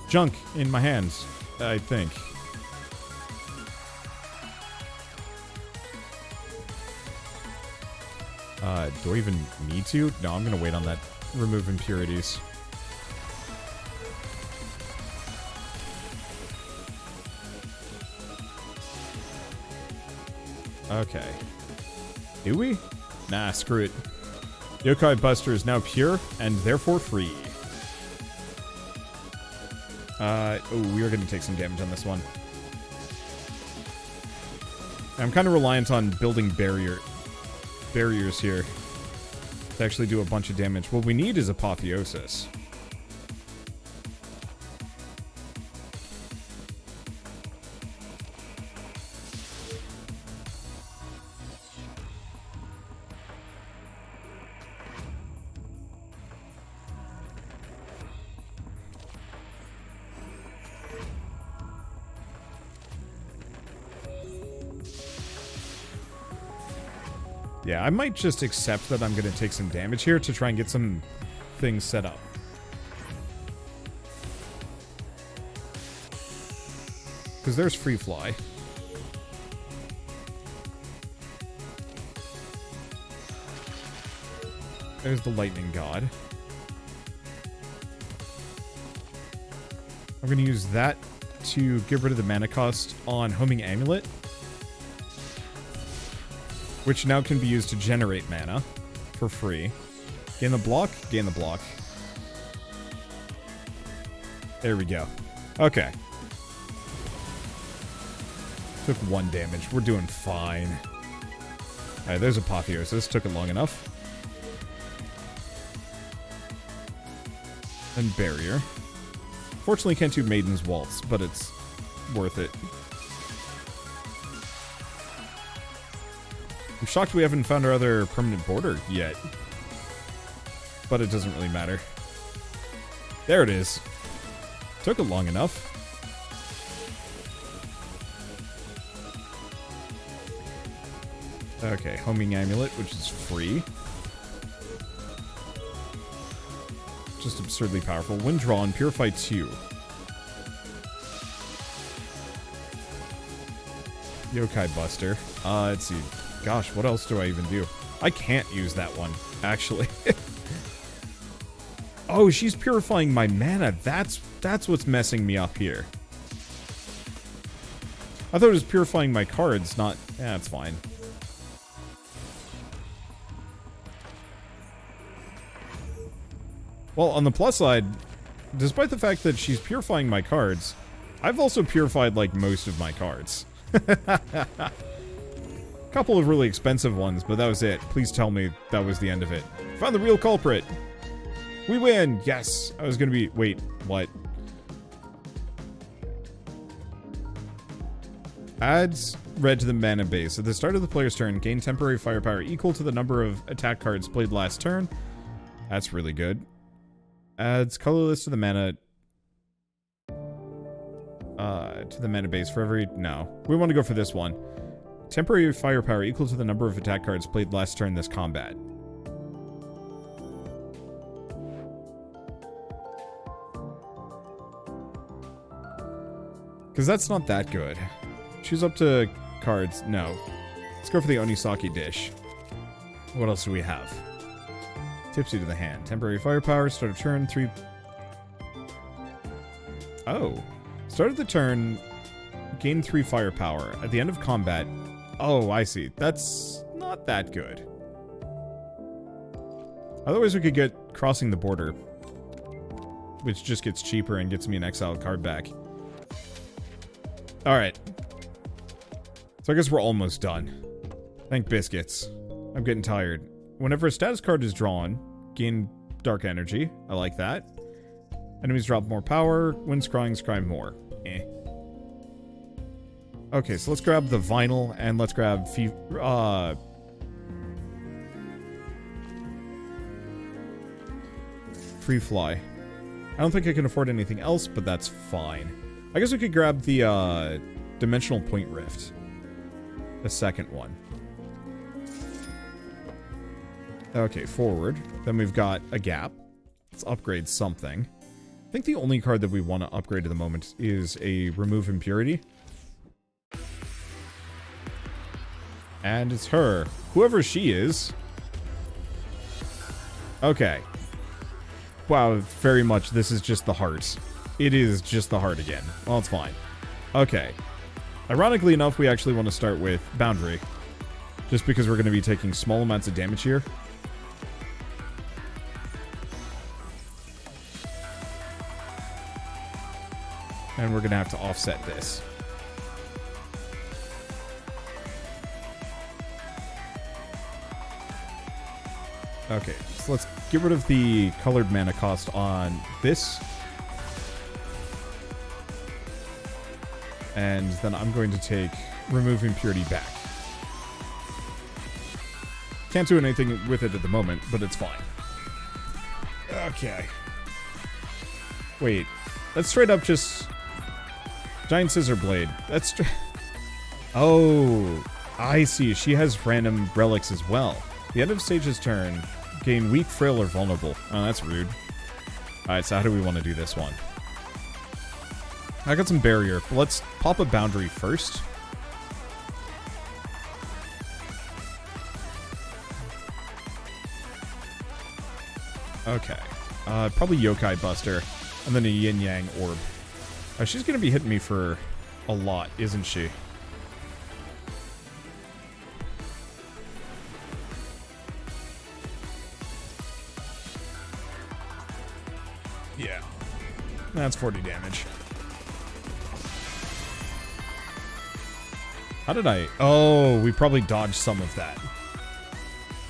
Junk in my hands, I think. Do I even need to? No, I'm gonna wait on that. Remove impurities. Okay. Do we? Nah, screw it. Yokai Buster is now pure, and therefore free. Oh, we are going to take some damage on this one. I'm kind of reliant on building barriers here to actually do a bunch of damage. What we need is Apotheosis. Yeah, I might just accept that I'm going to take some damage here to try and get some things set up. Because there's Free Fly. There's the Lightning God. I'm going to use that to get rid of the mana cost on Homing Amulet, which now can be used to generate mana for free. Gain the block, gain the block. There we go. Okay. Took 1 damage. We're doing fine. Alright, there's Apotheosis. Took it long enough. And Barrier. Fortunately, can't do Maiden's Waltz, but it's worth it. I'm shocked we haven't found our other permanent border yet. But it doesn't really matter. There it is. Took it long enough. Okay, Homing Amulet, which is free. Just absurdly powerful. Wind Drawn, Purify 2. Yokai Buster. Let's see. Gosh, what else do I even do? I can't use that one, actually. Oh, she's purifying my mana. That's what's messing me up here. I thought it was purifying my cards, not... Yeah, it's fine. Well, on the plus side, despite the fact that she's purifying my cards, I've also purified, like, most of my cards. Couple of really expensive ones, but that was it. Please tell me that was the end of it. Found the real culprit! We win! Yes! I was gonna be... Wait, what? Adds red to the mana base. At the start of the player's turn, gain temporary firepower equal to the number of attack cards played last turn. That's really good. Adds colorless to the mana... to the mana base for every... No. We want to go for this one. Temporary firepower equal to the number of attack cards played last turn this combat. Because that's not that good. Choose up to cards. No. Let's go for the Onisaki dish. What else do we have? Tipsy to the hand. Temporary firepower. Start of turn. 3... Oh. Start of the turn. Gain 3 firepower. At the end of combat... Oh, I see. That's not that good. Otherwise, we could get Crossing the Border, which just gets cheaper and gets me an exiled card back. Alright. So I guess we're almost done. Thank biscuits. I'm getting tired. Whenever a status card is drawn, gain Dark Energy. I like that. Enemies drop more power. When scrying, scry more. Eh. Okay, so let's grab the vinyl, and let's grab Free Fly. I don't think I can afford anything else, but that's fine. I guess we could grab the Dimensional Point Rift. The second one. Okay, forward. Then we've got a gap. Let's upgrade something. I think the only card that we want to upgrade at the moment is a Remove Impurity. And it's her. Whoever she is. Okay. Wow, very much this is just the heart. It is just the heart again. Well, it's fine. Okay. Ironically enough, we actually want to start with Boundary. Just because we're going to be taking small amounts of damage here. And we're going to have to offset this. Okay, so let's get rid of the colored mana cost on this. And then I'm going to take Remove Impurity back. Can't do anything with it at the moment, but it's fine. Okay. Wait, that's straight up just... Giant Scissor Blade. That's... Oh... I see. She has random relics as well. The end of stage's turn. Gain weak, frail, or vulnerable. Oh, that's rude. Alright, so how do we want to do this one? I got some barrier. Let's pop a boundary first. Okay. Probably Yokai Buster. And then a Yin Yang Orb. She's going to be hitting me for a lot, isn't she? Yeah. That's 40 damage. How did I... Oh, we probably dodged some of that.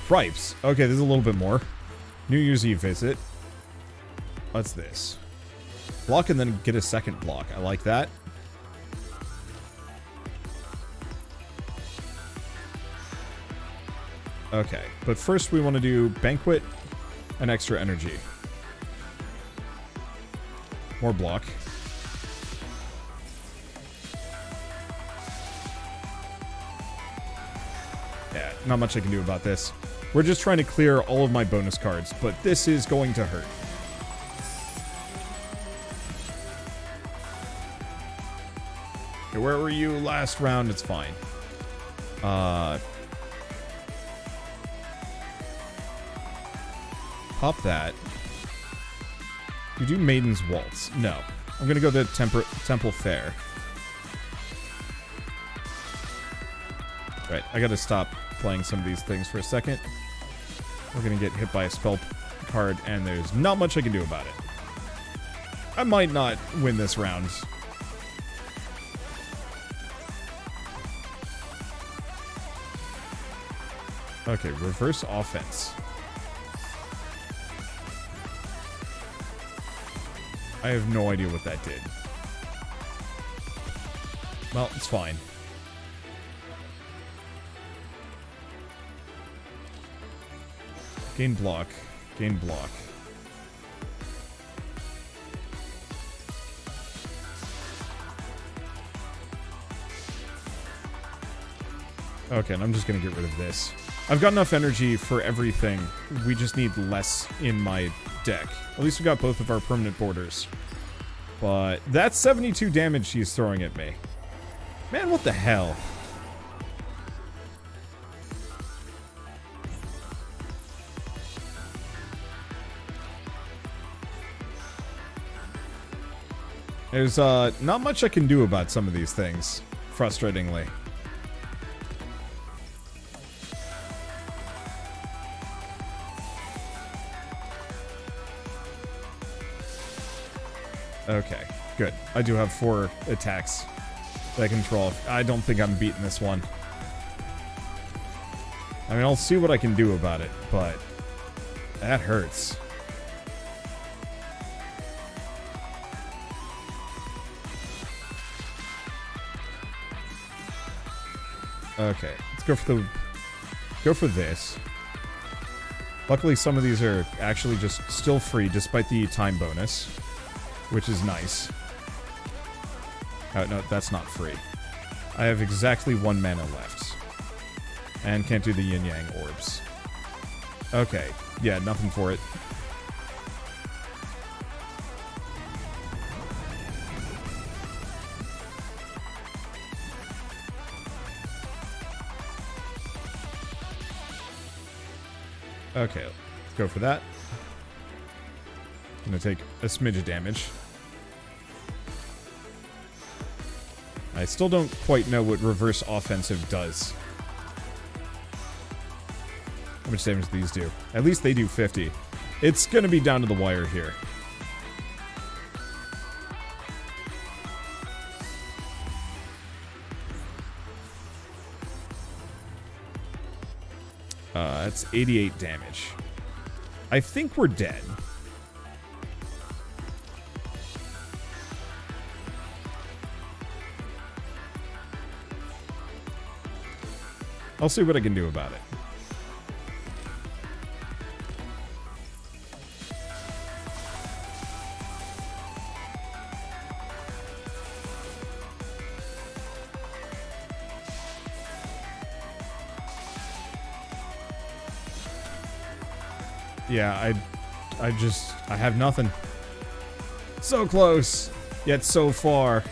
Cripes. Okay, there's a little bit more. New Year's Eve visit. What's this? Block and then get a second block. I like that. Okay, but first we want to do Banquet and extra energy. More block. Yeah, not much I can do about this. We're just trying to clear all of my bonus cards, but this is going to hurt. Okay, where were you last round? It's fine. Pop that. You do Maiden's Waltz. No. I'm gonna go to Temple Fair. Right, I gotta stop playing some of these things for a second. We're gonna get hit by a spell card, and there's not much I can do about it. I might not win this round. Okay, reverse offense. I have no idea what that did. Well, it's fine. Gain block. Gain block. Okay, and I'm just gonna get rid of this. I've got enough energy for everything. We just need less in my deck. At least we got both of our permanent borders. But that's 72 damage she's throwing at me. Man, what the hell? There's not much I can do about some of these things, frustratingly. Okay, good. I do have 4 attacks that I can control. I don't think I'm beating this one. I mean, I'll see what I can do about it, but that hurts. Okay, let's go for this. Luckily, some of these are actually just still free despite the time bonus, which is nice. Oh, no, that's not free. I have exactly 1 mana left. And can't do the Yin Yang Orbs. Okay, yeah, nothing for it. Okay, let's go for that. Gonna take a smidge of damage. I still don't quite know what reverse offensive does. How much damage do these do? At least they do 50. It's gonna be down to the wire here. That's 88 damage. I think we're dead. I'll see what I can do about it. Yeah, I have nothing. So close, yet so far.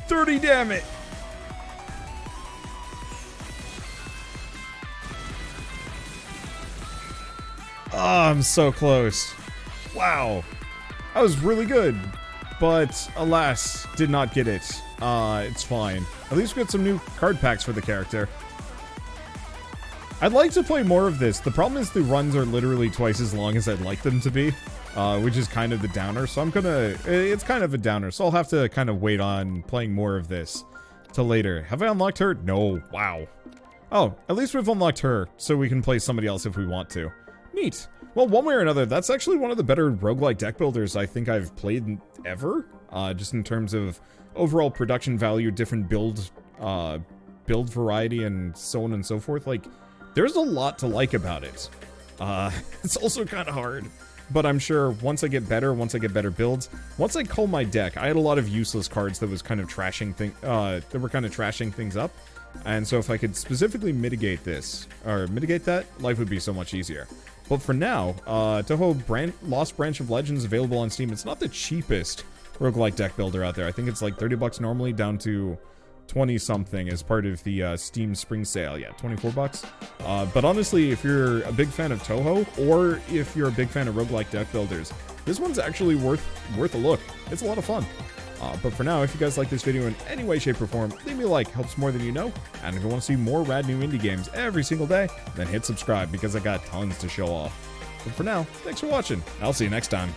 30, damn it! Oh, I'm so close. Wow. That was really good. But, alas, did not get it. It's fine. At least we got some new card packs for the character. I'd like to play more of this. The problem is the runs are literally twice as long as I'd like them to be. Which is kind of the downer. So I'm gonna... It's kind of a downer. So I'll have to kind of wait on playing more of this till later. Have I unlocked her? No. Wow. Oh, at least we've unlocked her. So we can play somebody else if we want to. Neat. Well, one way or another, that's actually one of the better roguelike deck builders I think I've played ever. Just in terms of overall production value, different build variety, and so on and so forth. Like, there's a lot to like about it. It's also kind of hard. But I'm sure once I get better builds, once I cull my deck, I had a lot of useless cards that was kind of trashing things up. And so if I could specifically mitigate that, life would be so much easier. But for now, Touhou Lost Branch of Legends available on Steam. It's not the cheapest roguelike deck builder out there. I think it's like 30 bucks normally, down to 20 something as part of the Steam Spring Sale. Yeah, 24 bucks. But honestly, if you're a big fan of Touhou, or if you're a big fan of roguelike deck builders, this one's actually worth a look. It's a lot of fun. But for now, if you guys like this video in any way, shape, or form, leave me a like, helps more than you know. And if you want to see more rad new indie games every single day, then hit subscribe, because I got tons to show off. But for now, thanks for watching. I'll see you next time.